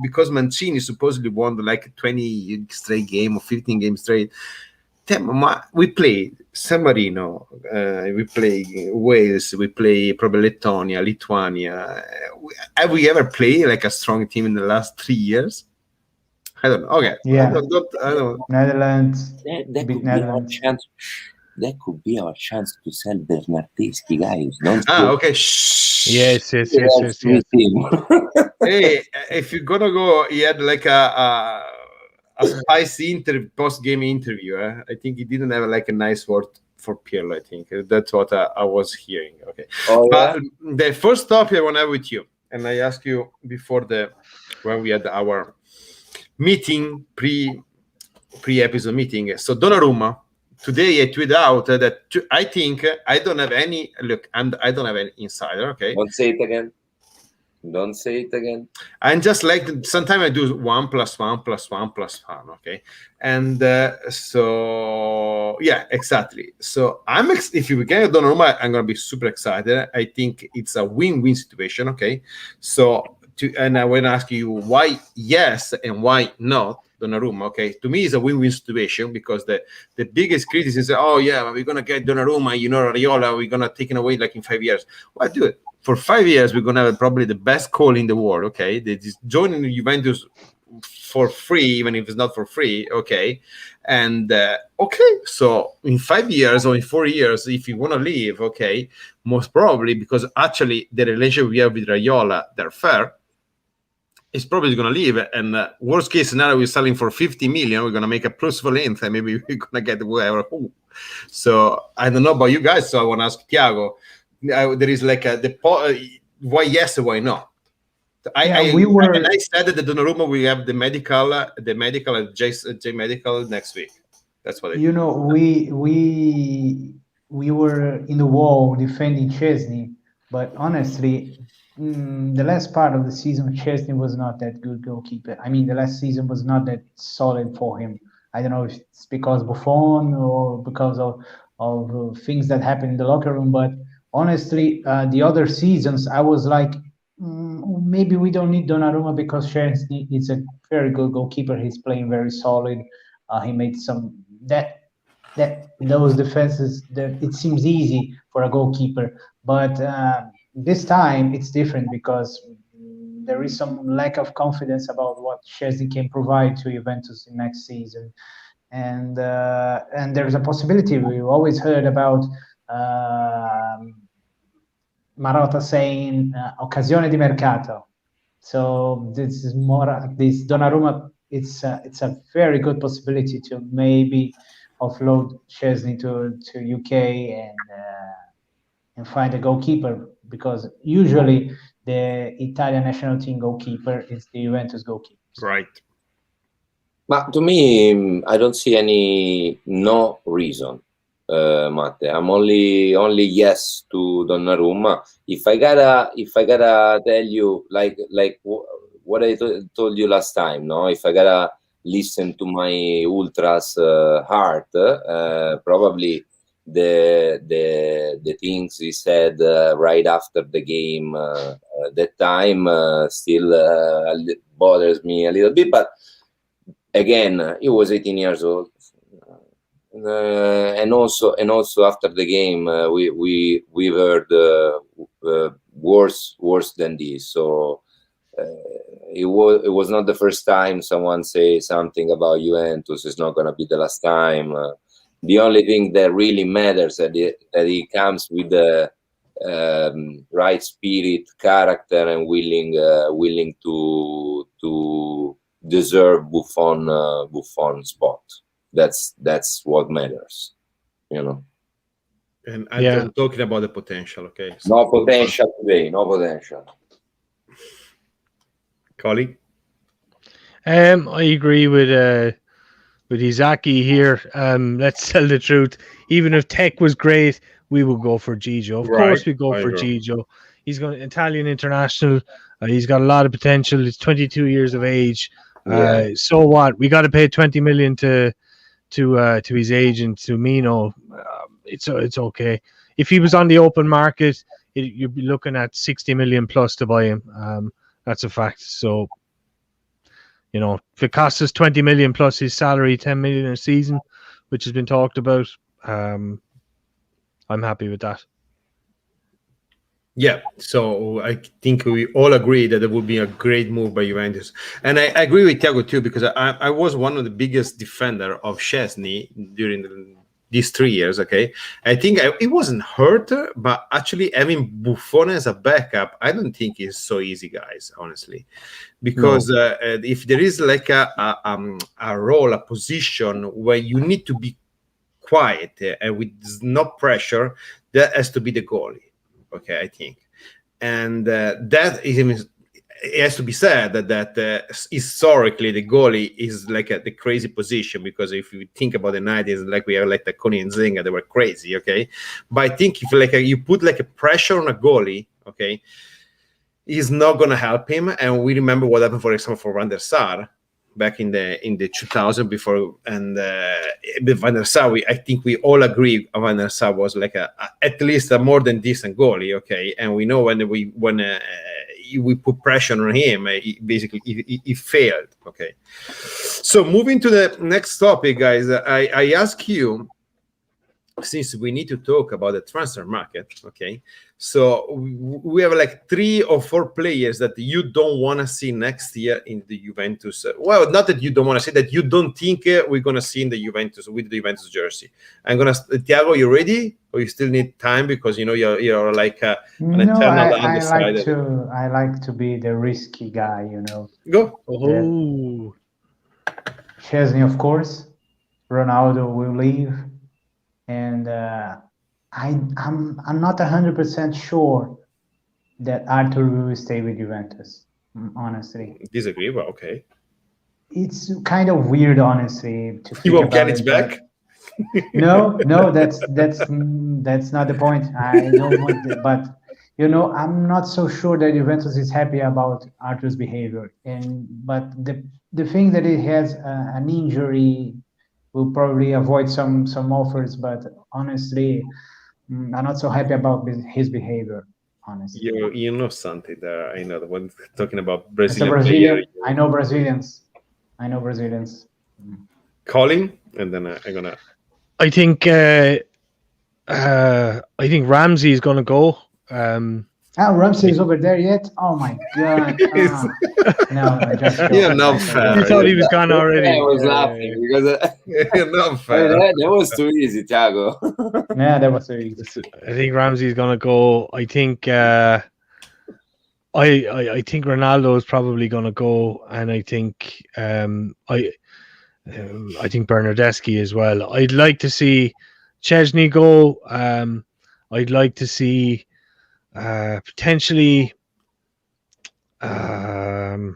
because Mancini supposedly won like 20 straight game or 15 games straight. We play San Marino, we play Wales, we play probably Lettonia, Lithuania. Have we ever played like a strong team in the last 3 years? I don't know. Okay. Yeah. I don't. Netherlands. That could be our chance. That could be our chance to sell Bernardeschi, guys. Okay. Yes. Hey, if you're gonna go, he had like a spicy post-game interview. I think he didn't have like a nice word for Pirlo. I think that's what I was hearing. Okay. But the first topic I want to have with you, and I asked you before when we had our meeting pre-episode meeting. So Donnarumma, today I tweeted out that I think I don't have any insider. Okay, don't say it again. Don't say it again. And just like sometimes I do 1 + 1 + 1 + 1, okay, and so yeah, exactly. So if you get Donnarumma, I'm gonna be super excited. I think it's a win-win situation, okay. So and I want to ask you why yes and why not Donnarumma. Okay, to me it's a win-win situation because the biggest criticism is, oh yeah, we're gonna get Donnarumma, Raiola, we're gonna take it away like in 5 years. Well, do it. For 5 years, we're gonna have probably the best call in the world. Okay, they just joining Juventus for free, even if it's not for free. Okay, and okay, so in 5 years or in 4 years, if you want to leave, okay, most probably because actually the relationship we have with Raiola, they're fair. It's probably going to leave, and worst case scenario, we're selling for 50 million. We're going to make a plus valence, and maybe we're going to get whoever. So I don't know about you guys. So I want to ask Thiago. There is like why yes and why no. I said that the Donnarumma we have the medical and J medical next week. That's what we were in the wall defending Chesney, but honestly, the last part of the season, Chesney was not that good goalkeeper. I mean, the last season was not that solid for him. I don't know if it's because Buffon or because of things that happened in the locker room, but honestly, the other seasons, I was like, maybe we don't need Donnarumma because Chesney is a very good goalkeeper. He's playing very solid. He made some those defenses that it seems easy for a goalkeeper, but this time it's different because there is some lack of confidence about what Chesney can provide to Juventus in next season, and there's a possibility. We've always heard about Marotta saying occasione di mercato. So this is more this Donnarumma. It's a very good possibility to maybe offload Chesney to UK and find a goalkeeper, because usually the Italian national team goalkeeper is the Juventus goalkeeper. Right. But to me, I don't see any no reason, Matte. I'm only yes to Donnarumma. If I gotta tell you like what I told you last time, no? If I gotta listen to my ultras heart, probably the things he said right after the game that time still bothers me a little bit. But again, he was 18 years old, and also after the game we've heard worse than this. So it was not the first time someone say something about Juventus. It's not going to be the last time. The only thing that really matters that he comes with the right spirit, character, and willing to deserve Buffon spot. That's what matters, you know. And I'm talking about the potential. Okay. So no potential today. No potential. Colleague. I agree with Izaki here. Let's tell the truth. Even if Tech was great, we would go for Gigio. Of course, we go for Gigio. He's going Italian international. He's got a lot of potential. He's 22 years of age. So what? We got to pay 20 million to his agent, to Mino. It's okay. If he was on the open market, you'd be looking at 60 million plus to buy him. That's a fact. So, you know, if it costs us 20 million plus his salary, 10 million a season, which has been talked about, I'm happy with that. Yeah, so I think we all agree that it would be a great move by Juventus. And I agree with Thiago too, because I was one of the biggest defender of Szczesny during these 3 years, okay? I think it wasn't hurt, but actually having Buffon as a backup, I don't think is so easy, guys, honestly. Because if there is like a role, a position where you need to be quiet and with no pressure, that has to be the goalie. Okay, I think, and that is, it has to be said that historically the goalie is like the crazy position, because if you think about the 90s, like we have like the Taconi and Zenga, they were crazy. Okay, but I think if like you put like a pressure on a goalie, okay, is not going to help him. And we remember what happened, for example, for Van der Sar back in the 2000 before, and with Van der Sar, I think we all agree Van der Sar was like at least a more than decent goalie, okay? And we know when we put pressure on him, he failed, okay? So moving to the next topic, guys, I ask you, since we need to talk about the transfer market, okay? So we have like 3 or 4 players that you don't want to see next year in the Juventus. Well, not that you don't want to see, that you don't think we're going to see in the Juventus with the Juventus jersey. I'm going to, Thiago, you ready? Or you still need time because you're like an eternal undecided? I like to be the risky guy, you know. Go. Oh, Chesney, of course. Ronaldo will leave, and I'm not 100% sure that Arthur will stay with Juventus. Honestly, Disagree, but okay. It's kind of weird, honestly. You won't get it back. No, that's not the point. I don't want it, but I'm not so sure that Juventus is happy about Arthur's behavior. But the thing that he has an injury will probably avoid some offers. But honestly, I'm not so happy about his behavior. Honestly, you know something there. I know when talking about as a Brazilian, I know Brazilians. Calling, and then I'm gonna. I think Ramsey is going to go. Ramsey is over there yet? Oh my god! No, just not fair. You thought he was gone already. I was laughing because not fair. that was too easy, Thiago. Yeah, that was so easy. I think Ramsey is going to go. I think I think Ronaldo is probably going to go, and I think I think Bernardeschi as well. I'd like to see Chesney go. I'd like to see potentially who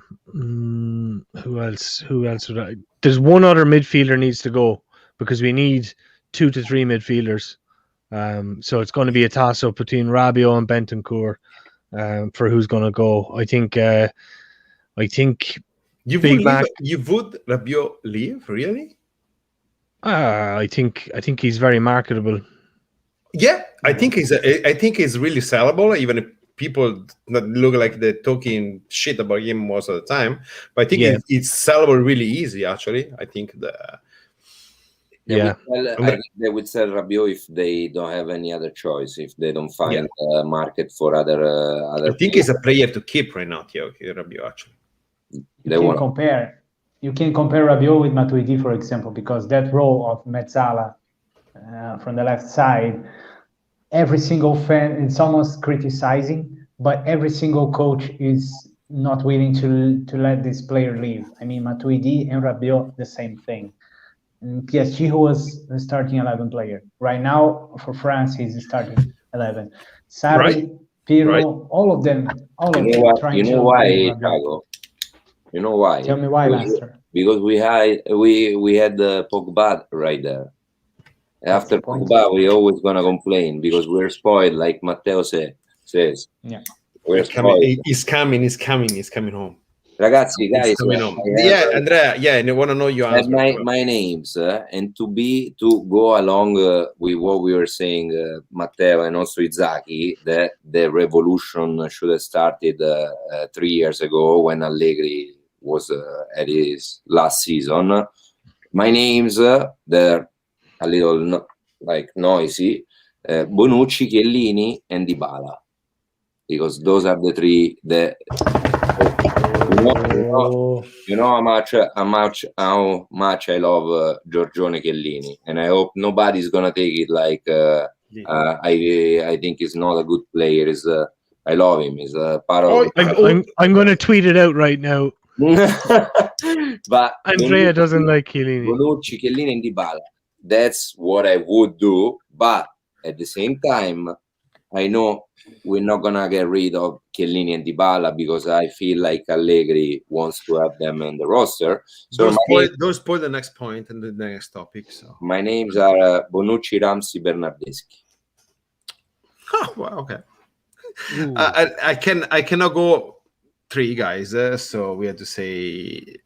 else would I? There's one other midfielder needs to go because we need 2 to 3 midfielders. So it's going to be a toss up between Rabiot and Bentancur for who's going to go. I think you would Rabiot leave, really? I think he's very marketable. Yeah, I think he's really sellable, even if people not look like they're talking shit about him most of the time. But I think it's sellable really easy, actually. I think I think they would sell Rabiot if they don't have any other choice, if they don't find a market for other I think he's a player to keep right now, Rabiot, actually. You can compare Rabiot with Matuidi, for example, because that role of Mezzala from the left side, every single fan is almost criticizing, but every single coach is not willing to let this player leave. I mean, Matuidi and Rabiot, the same thing. And PSG, who was the starting 11 player. Right now, for France, he's the starting 11. Sarri, Pirlo, all of them. You know why, Thiago? You know why? Tell me why, Master. Because we had Pogba right there. After Pogba, we're always gonna complain because we're spoiled, like Matteo says. Yeah, we're spoiled. He's coming home. Ragazzi, guys, Andrea, I want to know your answer. My names and to go along with what we were saying, Matteo and also Izaki, that the revolution should have started 3 years ago when Allegri was at his last season. My names, they're a little noisy. Bonucci, Chiellini, and Dybala, because those are the 3 that. You know how much I love Giorgione Chiellini, and I hope nobody's gonna take it like I think he's not a good player. I love him. He's a part of. I'm gonna tweet it out right now. But Andrea doesn't like Chiellini. Bonucci, Chiellini, and Dybala. That's what I would do, but at the same time, I know we're not gonna get rid of Chiellini and Dybala because I feel like Allegri wants to have them in the roster. So don't spoil the next point and the next topic. So my names are Bonucci, Ramsey, Bernardeschi. Oh, well, okay. I cannot go 3 guys, so we have to say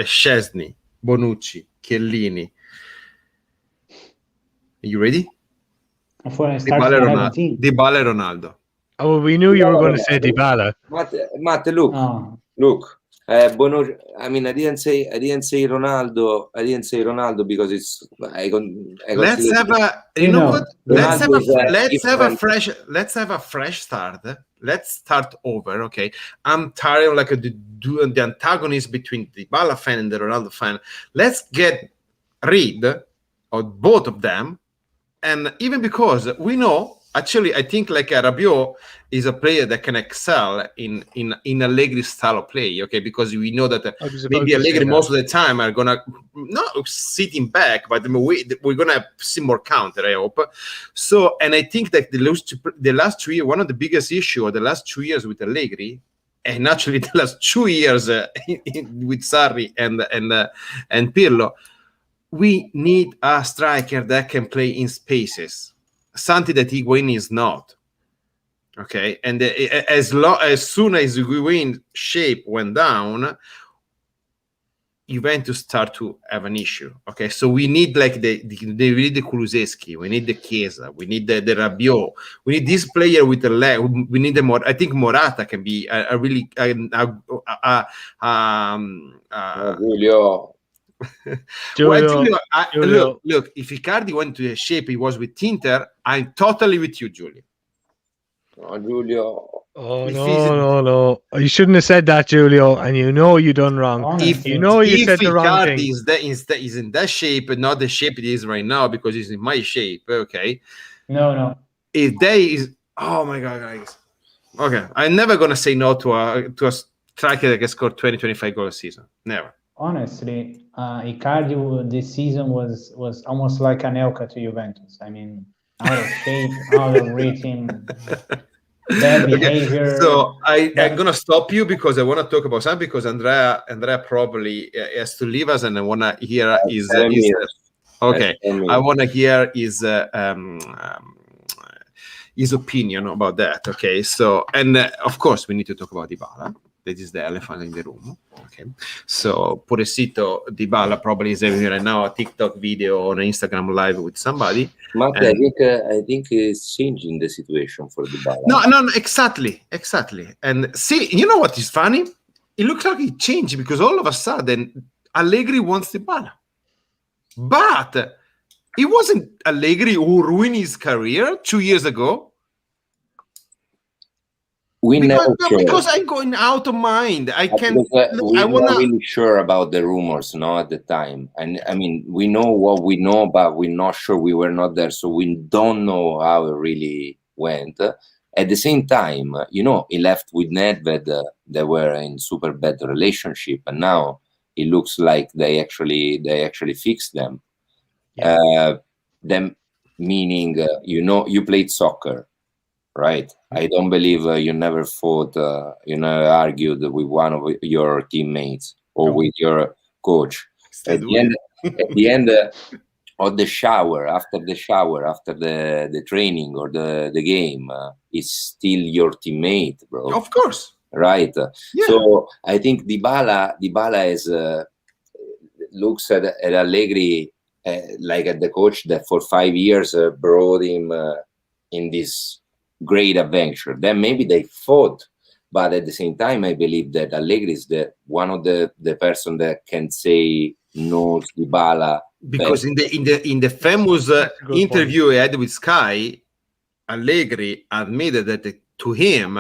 Szczesny, Bonucci, Chiellini. Are you ready? For starting 11 team. Dybala, Ronaldo. Oh, we knew you were going to say Dybala. Matt, look. Bonucci. I mean, I didn't say Ronaldo. I didn't say Ronaldo because it's. Let's have a. You know what? Let's have a fresh start. Let's start over. Okay, I'm tired of like the antagonist between the Dybala fan and the Ronaldo fan. Let's get rid of both of them, and even because we know. Actually, I think like Rabiot is a player that can excel in Allegri's style of play, okay? Because we know that maybe Allegri most of the time are gonna not sitting back, but we're gonna see more counter, I hope. So, and I think that the last 2 years, one of the biggest issue of the last 2 years with Allegri, and actually the last 2 years with Sarri and Pirlo, we need a striker that can play in spaces. Something that Higuain is not. Okay, and as soon as Higuain shape went down, Juventus start to have an issue. Okay, so we need like we need the Kulusevski, we need the Chiesa, we need the Rabiot, we need this player with the leg. We need the more. I think Morata can be a really Julio. Julio. Look, if Icardi went to the shape he was with Inter, I'm totally with you, Julio. Oh, Julio. Oh, no. You shouldn't have said that, Julio, and you know you done wrong. If you said the wrong thing. Is in that shape, but not the shape it is right now, because he's in my shape, okay? No. If they is... Oh, my God, guys. Okay, I'm never going to say no to a striker that can score 20, 25 goals a season. Never. Honestly, Icardi this season was almost like Anelka to Juventus. I mean, out of shape, out of rhythm, bad behavior. So I'm gonna stop you because I want to talk about something, because Andrea probably has to leave us, and I want to hear okay. I want to hear his opinion about that. Okay, so and of course we need to talk about Dybala. That is the elephant in the room. Okay, so Pobrecito Dybala probably is having right now a TikTok video or an Instagram live with somebody. But I think it's changing the situation for Dybala. No, exactly. And see, you know what is funny? It looks like it changed because all of a sudden Allegri wants Dybala, but it wasn't Allegri who ruined his career 2 years ago. Because I'm going out of mind. I can't. We're not really sure about the rumors, at the time. And I mean, we know what we know, but we're not sure. We were not there, so we don't know how it really went. At the same time, he left with Nedved. They were in super bad relationship, and now it looks like they actually fixed them. Yeah. Them meaning, you played soccer. Right. I don't believe you never fought, you never argued with one of your teammates or with your coach. At the end of the shower, after the training or the game, it's still your teammate, bro. Of course. Right. Yeah. So I think Dybala is looks at Allegri like at the coach that for 5 years brought him in this great adventure. Then maybe they fought, but at the same time, I believe that Allegri is one of the person that can say no to Dybala. Because in the famous interview he had with Sky, Allegri admitted that to him,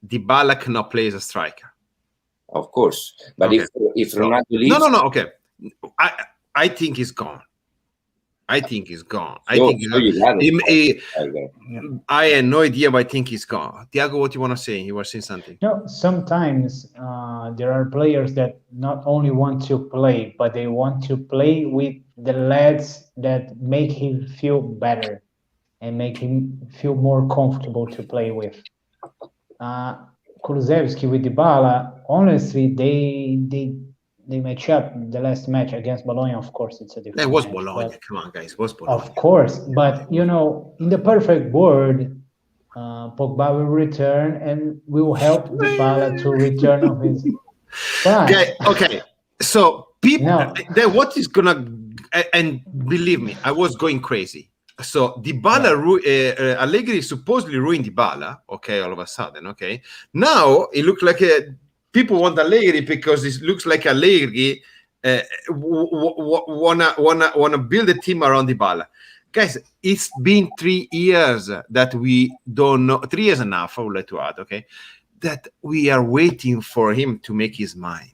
Dybala cannot play as a striker. Of course, but okay. if Ronaldo leaves, no. Okay, I think he's gone. I think he's gone. I had no idea, but I think he's gone. Tiago, what do you want to say? You were saying something. No, sometimes there are players that not only want to play, but they want to play with the lads that make him feel better and make him feel more comfortable to play with. Kulusevski with Dybala, honestly, they match up the last match against Bologna. Of course, it's a different. It was match, Bologna. Come on, guys, it was Bologna. Of course, but in the perfect world, Pogba will return and will help Dybala to return of his. But okay, so people, No. then what is gonna, and believe me, I was going crazy. So Dybala, Allegri supposedly ruined Dybala. Okay, all of a sudden, okay. Now it looks like people want Allegri because it looks like Allegri wanna build a team around Dybala. Guys, it's been 3 years that we don't know. 3 years enough, I would like to add, okay, that we are waiting for him to make his mind.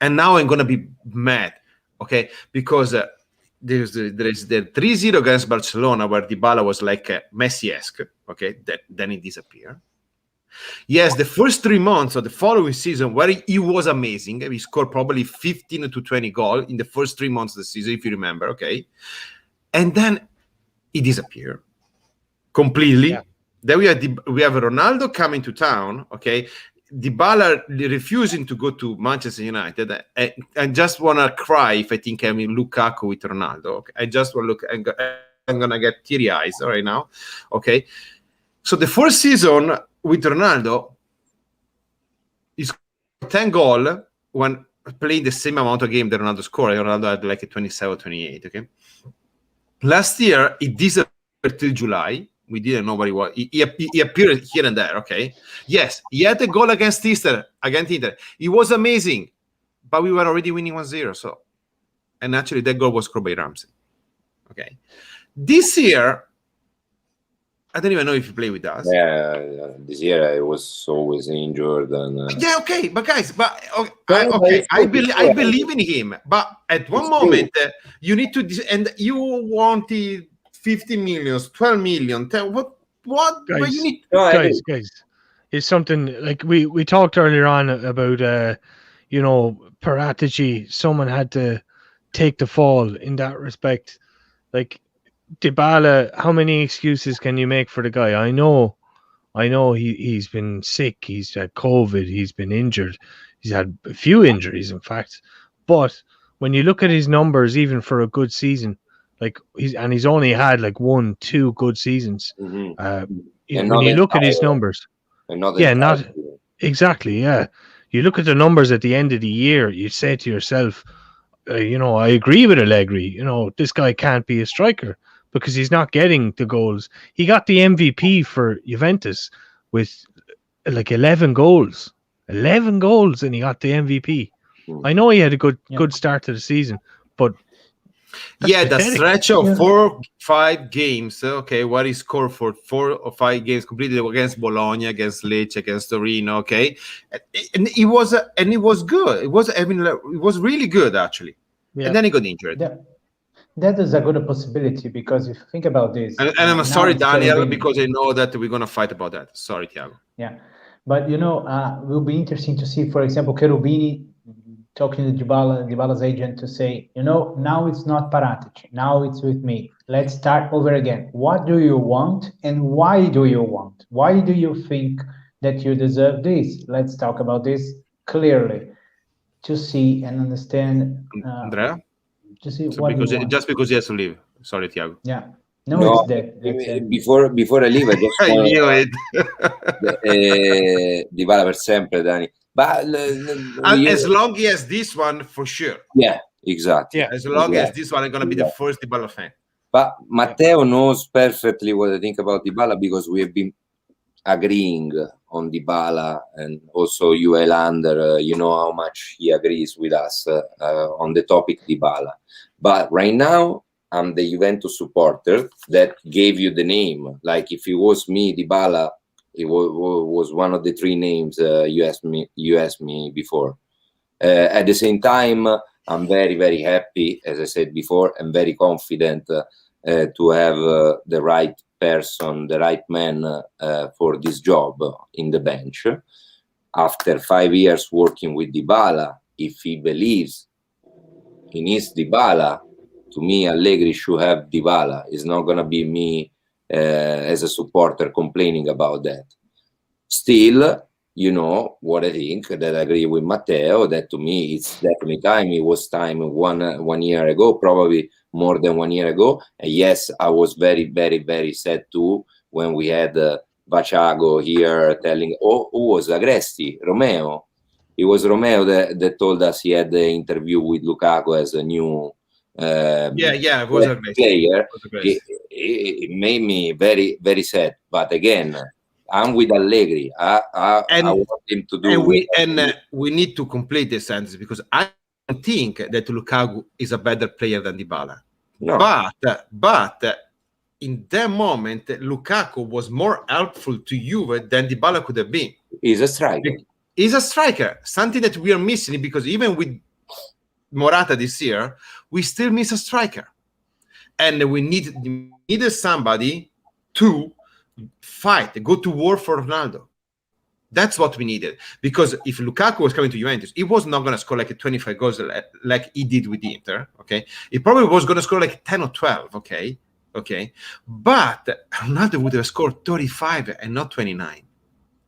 And now I'm gonna be mad, okay, because there is the 3-0 against Barcelona where Dybala was like Messi-esque, okay, then he disappeared. Yes, the first 3 months of the following season where he was amazing. He scored probably 15 to 20 goals in the first 3 months of the season, if you remember, okay? And then he disappeared completely. Yeah. Then we have Ronaldo coming to town, okay? Dybala refusing to go to Manchester United. I just want to cry if I think I'm in Lukaku with Ronaldo. Okay? I just want to look, I'm going to get teary eyes right now, okay? So the first season with Ronaldo, he scored 10 goals when playing the same amount of game that Ronaldo scored. Ronaldo had like a 27, 28, okay? Last year, it disappeared till July. We didn't know what he was. He appeared here and there, okay? Yes, he had a goal against Inter. He was amazing, but we were already winning 1-0. So, and actually, that goal was scored by Ramsey, okay? This year, I don't even know if he played with us. Yeah, this year I was always injured. And yeah, okay, but guys, I believe in him. But at one moment, you need to, and you wanted 50 million, 12 million. What? Guys, you need guys, it's something like we talked earlier on about, Paratici. Someone had to take the fall in that respect. Like Dybala, how many excuses can you make for the guy? I know he's been sick. He's had COVID. He's been injured. He's had a few injuries, in fact. But when you look at his numbers, even for a good season, like he's only had like 1-2 good seasons. Mm-hmm. When you look at his numbers, not exactly. Yeah, you look at the numbers at the end of the year. You say to yourself, I agree with Allegri. This guy can't be a striker because he's not getting the goals. He got the MVP for Juventus with like 11 goals. 11 goals, and he got the MVP. I know he had a good start to the season, but the stretch of 4-5 games, okay, what he scored for 4 or 5 games completed against Bologna, against Lecce, against Torino, okay, and it was good. It was really good actually, and then he got injured. Yeah. That is a good possibility because if you think about this, and I'm sorry, Daniel, because I know that we're gonna fight about that. Sorry, Thiago. Yeah, but it will be interesting to see, for example, Cherubini talking to Dybala's agent to say, now it's not Paratici, now it's with me. Let's start over again. What do you want and why do you want? Why do you think that you deserve this? Let's talk about this clearly to see and understand. Andrea? To see just because he has to leave. Sorry, Thiago. Yeah. No, it's dead. Before I leave, I just I knew it. Dybala per sempre, Dani. But as long as this one, for sure. Yeah, exactly. Yeah, as long as this one, I'm gonna be the first Dybala fan. But Matteo knows perfectly what I think about Dybala because we have been agreeing on Dybala, and also you, Elander, you know how much he agrees with us on the topic Dybala. But right now, I'm the Juventus supporter that gave you the name. Like if it was me, Dybala, it was one of the 3 names you asked me before. At the same time, I'm very, very happy, as I said before, and very confident to have the right person, the right man for this job in the bench. After 5 years working with Dybala, if he believes in his Dybala, to me, Allegri should have Dybala. It's not going to be me as a supporter complaining about that. Still, you know what I think, that I agree with Matteo, that to me it's definitely time. It was time one year ago, probably more than 1 year ago. And yes, I was very, very, very sad too when we had Vaciago here telling, who was Agresti? Romeo. It was Romeo that told us he had the interview with Lukaku as a new it was a great player. It it made me very, very sad. But again, I'm with Allegri. I want him to do. We need to complete this sentence because I don't think that Lukaku is a better player than Dybala. No. But in that moment, Lukaku was more helpful to Juve than Dybala could have been. He's a striker. He's a striker, something that we are missing because even with Morata this year, we still miss a striker. And we needed somebody to fight, go to war for Ronaldo. That's what we needed. Because if Lukaku was coming to Juventus, he was not going to score like 25 goals like he did with Inter, okay? He probably was going to score like 10 or 12, okay? But Ronaldo would have scored 35 and not 29,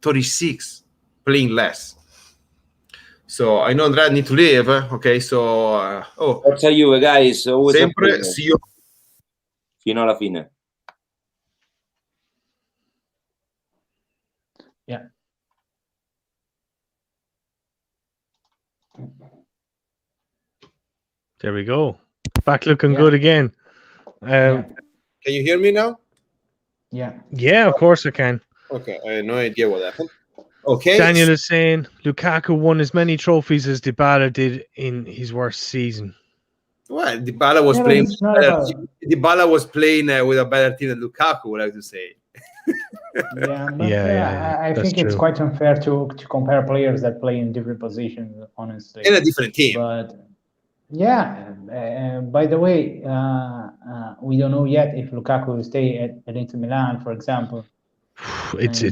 36, playing less. So I know Andrea need to leave, okay? So, Forza Juve, guys. Sempre, see you. Fino alla fine. Yeah. There we go. Back looking good again. Can you hear me now? Yeah, of course I can. Okay, I have no idea what happened. Okay. Daniel is saying Lukaku won as many trophies as Dybala did in his worst season. Well, Dybala was playing. Dybala was playing with a better team than Lukaku, would I like to say. I think it's quite unfair to compare players that play in different positions, honestly. In a different team. But by the way, we don't know yet if Lukaku will stay at Inter Milan, for example. It's a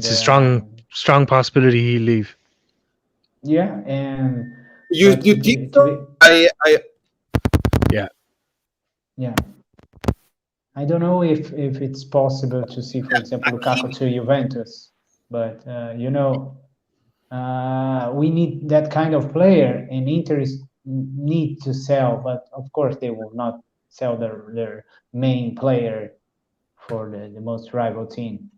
strong possibility he'll leave. Yeah, and you think Yeah. I don't know if it's possible to see, for example, Lukaku to Juventus, but we need that kind of player, and Inter need to sell, but of course they will not sell their main player for the most rival team.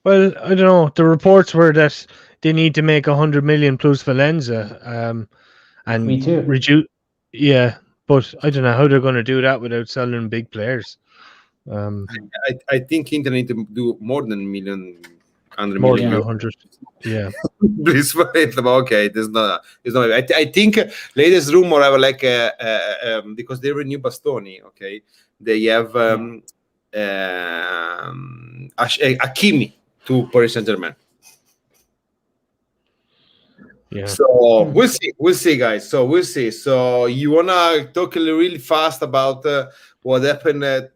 Well, I don't know. The reports were that they need to make 100 million plus Valenza, and Me too. reduce. Yeah, but I don't know how they're going to do that without selling big players. I think Inter need to do more than 100 more million. than 100. Yeah. Please, okay. There's not. I think latest rumor have like because they renew Bastoni. Okay, they have Hakimi to Paris Saint-Germain. Yeah. So we'll see, guys. So we'll see. So you wanna talk really fast about what happened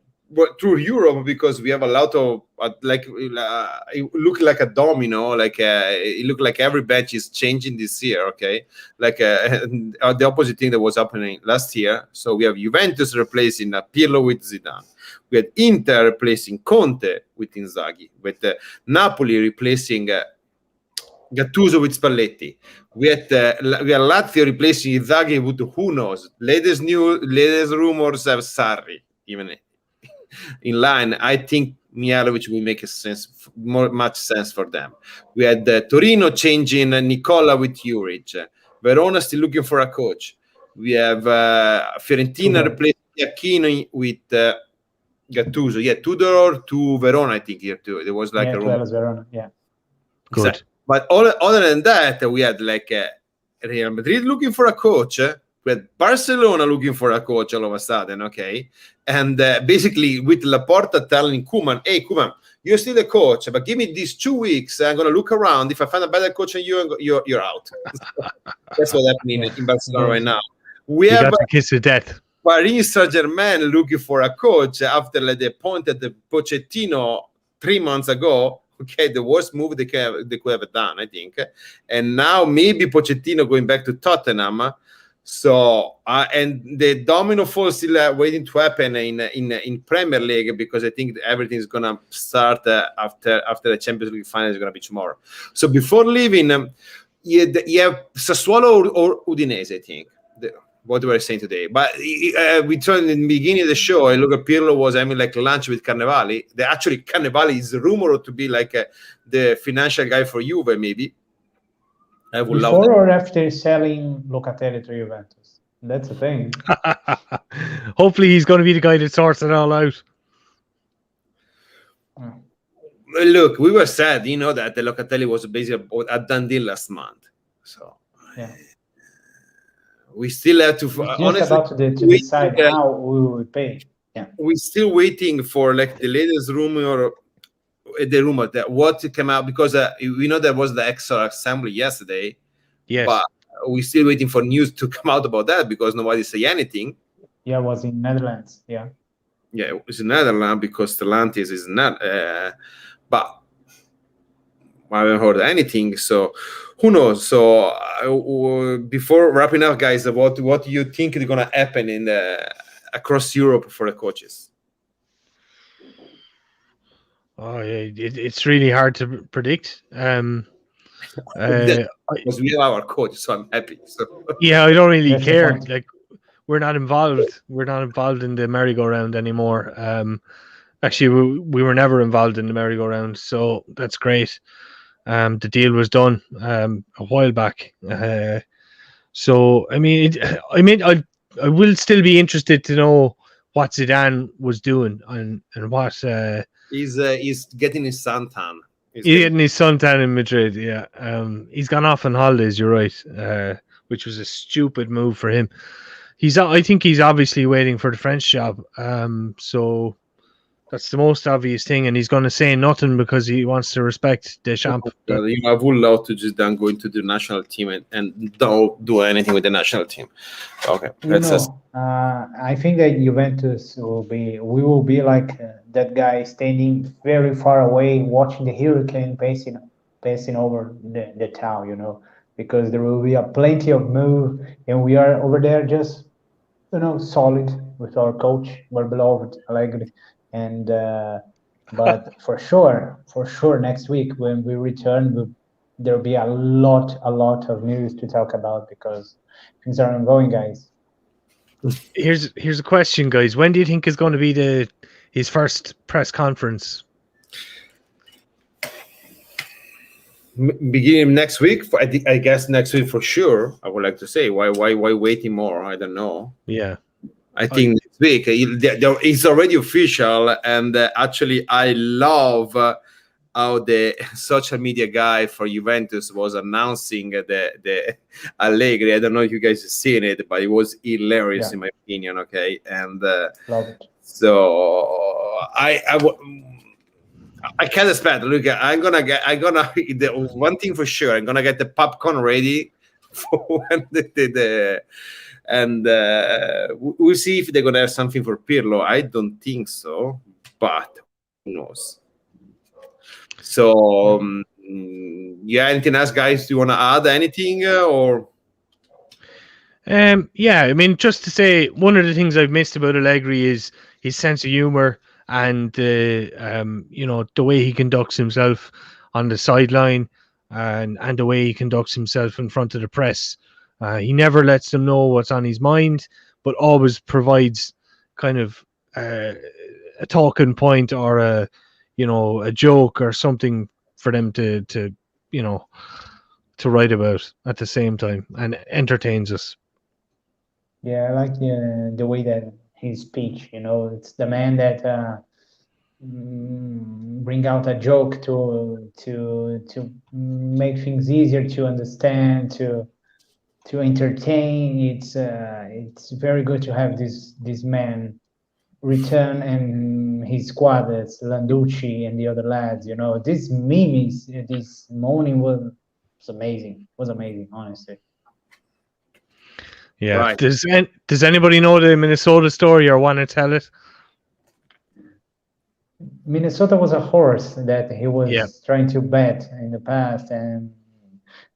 through Europe, because we have a lot of it look like a domino. It looked like every bench is changing this year. Okay, the opposite thing that was happening last year. So we have Juventus replacing Pirlo with Zidane. We had Inter replacing Conte with Inzaghi. With Napoli replacing Gattuso with Spalletti. We had Lazio replacing Inzaghi with who knows. Latest rumors have Sarri even in line. I think Mihajlovic will make much sense for them. We had Torino changing Nicola with Juric. Verona still looking for a coach. We have Fiorentina replacing Aquino with Gattuso. Yeah, Tudor to Verona, I think here too. There was like a rumor. Verona. Yeah. Good. Exactly. But other than that, we had Real Madrid looking for a coach. We had Barcelona looking for a coach all of a sudden, okay? And basically with Laporta telling Koeman, hey, Koeman, you're still a coach, but give me these 2 weeks. I'm going to look around. If I find a better coach than you, you're out. That's what's happening in Barcelona right now. We have got the kiss of death. Paris Saint-Germain looking for a coach after they appointed the Pochettino 3 months ago. Okay, the worst move they could have done, I think. And now maybe Pochettino going back to Tottenham. So and the domino fall still waiting to happen in Premier League, because I think everything is gonna start after the Champions League final is gonna be tomorrow. So before leaving, you have Sassuolo or Udinese, I think. what we were saying today. But we turned in the beginning of the show. I look at Pirlo was having like lunch with Carnevali. Actually, Carnevali is rumored to be like the financial guy for Juve, maybe. I would love Before that. or after selling Locatelli to Juventus? That's the thing. Hopefully, he's going to be the guy that sorts it all out. Look, we were sad, that the Locatelli was basically a done deal last month. So Yeah. we still have to. It's just honestly, about to decide how we will pay. Yeah. We're still waiting for like the latest rumor that what came out, because we know there was the extra assembly yesterday. Yes. But we're still waiting for news to come out about that because nobody say anything. Yeah, it was in Netherlands. Yeah. Yeah, it's in Netherlands because Stellantis is not. But I haven't heard anything. So who knows? So before wrapping up, guys, what do you think is going to happen in across Europe for the coaches? Oh yeah, it's really hard to predict. Because we have our coach, so I'm happy. So. Yeah, I don't really That's the care. point. Like, we're not involved. We're not involved in the merry-go-round anymore. Actually, we were never involved in the merry-go-round, so that's great. The deal was done a while back. So I mean, I will still be interested to know what Zidane was doing and what He's getting his suntan. He's getting his suntan in Madrid. Yeah, he's gone off on holidays. You're right, which was a stupid move for him. I think he's obviously waiting for the French job. So that's the most obvious thing, and he's going to say nothing because he wants to respect Deschamps. I would love to just then go into the national team and don't do anything with the national team. Okay, I think that Juventus we will be like that guy standing very far away, watching the hurricane passing over the town, because there will be plenty of move, and we are over there just solid with our coach, our beloved Allegri, and but for sure next week when we return, there'll be a lot of news to talk about because things are ongoing, guys. Here's a question, guys. When do you think is going to be his first press conference? Beginning next week, I guess next week for sure. I would like to say why waiting more? I don't know. Yeah, I think next week it's already official, and actually I love how the social media guy for Juventus was announcing the Allegri. I don't know if you guys have seen it, but it was hilarious in my opinion. Okay, and love it. So I can't expect. Look, the one thing for sure. I'm gonna get the popcorn ready for when and we'll see if they're gonna have something for Pirlo. I don't think so, but who knows? So, anything else, guys? Do you want to add anything or? Yeah, I mean, just to say, one of the things I've missed about Allegri is his sense of humor and the way he conducts himself on the sideline and the way he conducts himself in front of the press. He never lets them know what's on his mind, but always provides kind of a talking point or a joke or something for them to write about at the same time, and entertains us. Yeah, I like the way that his speech, it's the man that bring out a joke to make things easier to understand, to entertain. It's very good to have this man return, and his squad, that's Landucci and the other lads. This memes, this morning was amazing. Honestly. Yeah. Right. Does anybody know the Minnesota story or want to tell it? Minnesota was a horse that he was trying to bet in the past, and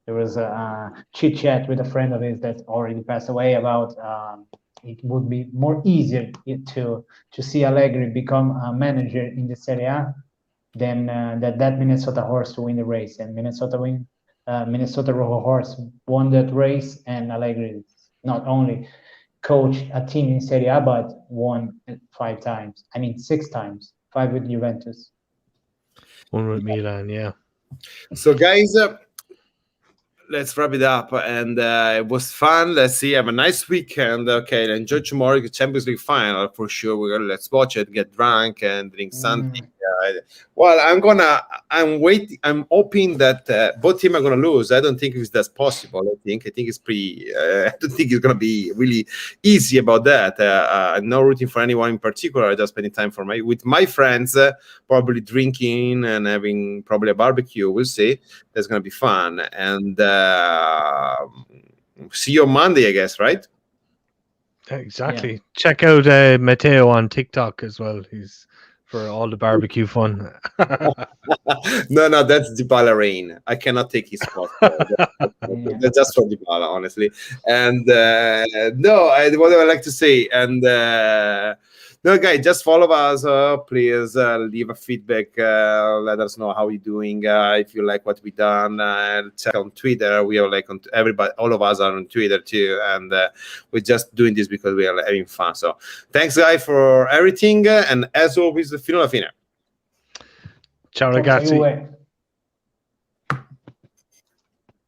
there was a chit chat with a friend of his that already passed away about it would be more easier to see Allegri become a manager in the Serie A than that Minnesota horse to win the race, and Minnesota Rojo horse won that race, and Allegri not only coach a team in Serie A, but won 5 times. I mean, 6 times. 5 with Juventus. 1 with Milan, yeah. So, guys, let's wrap it up. And it was fun. Let's see. Have a nice weekend. Okay, enjoy tomorrow. The Champions League final for sure. Let's watch it. Get drunk and drink something. Well, I'm waiting. I'm hoping that both teams are gonna lose. I don't think that's possible. I think it's pretty. I don't think it's gonna be really easy about that. I'm not rooting for anyone in particular. I just spending time with my friends, probably drinking and having probably a barbecue. We'll see. That's gonna be fun. And see you on Monday, I guess, right? Exactly. Yeah. Check out Matteo on TikTok as well. He's for all the barbecue fun. No, that's Dybala Rain. I cannot take his spot. That's just for Dybala, honestly. And what do I like to say? And no, guys, just follow us. Please leave a feedback. Let us know how you're doing. If you like what we done, check on Twitter. We are like on everybody. All of us are on Twitter too, and we're just doing this because we are having fun. So, thanks, guys, for everything. And as always, fino alla fine. Ciao, ragazzi.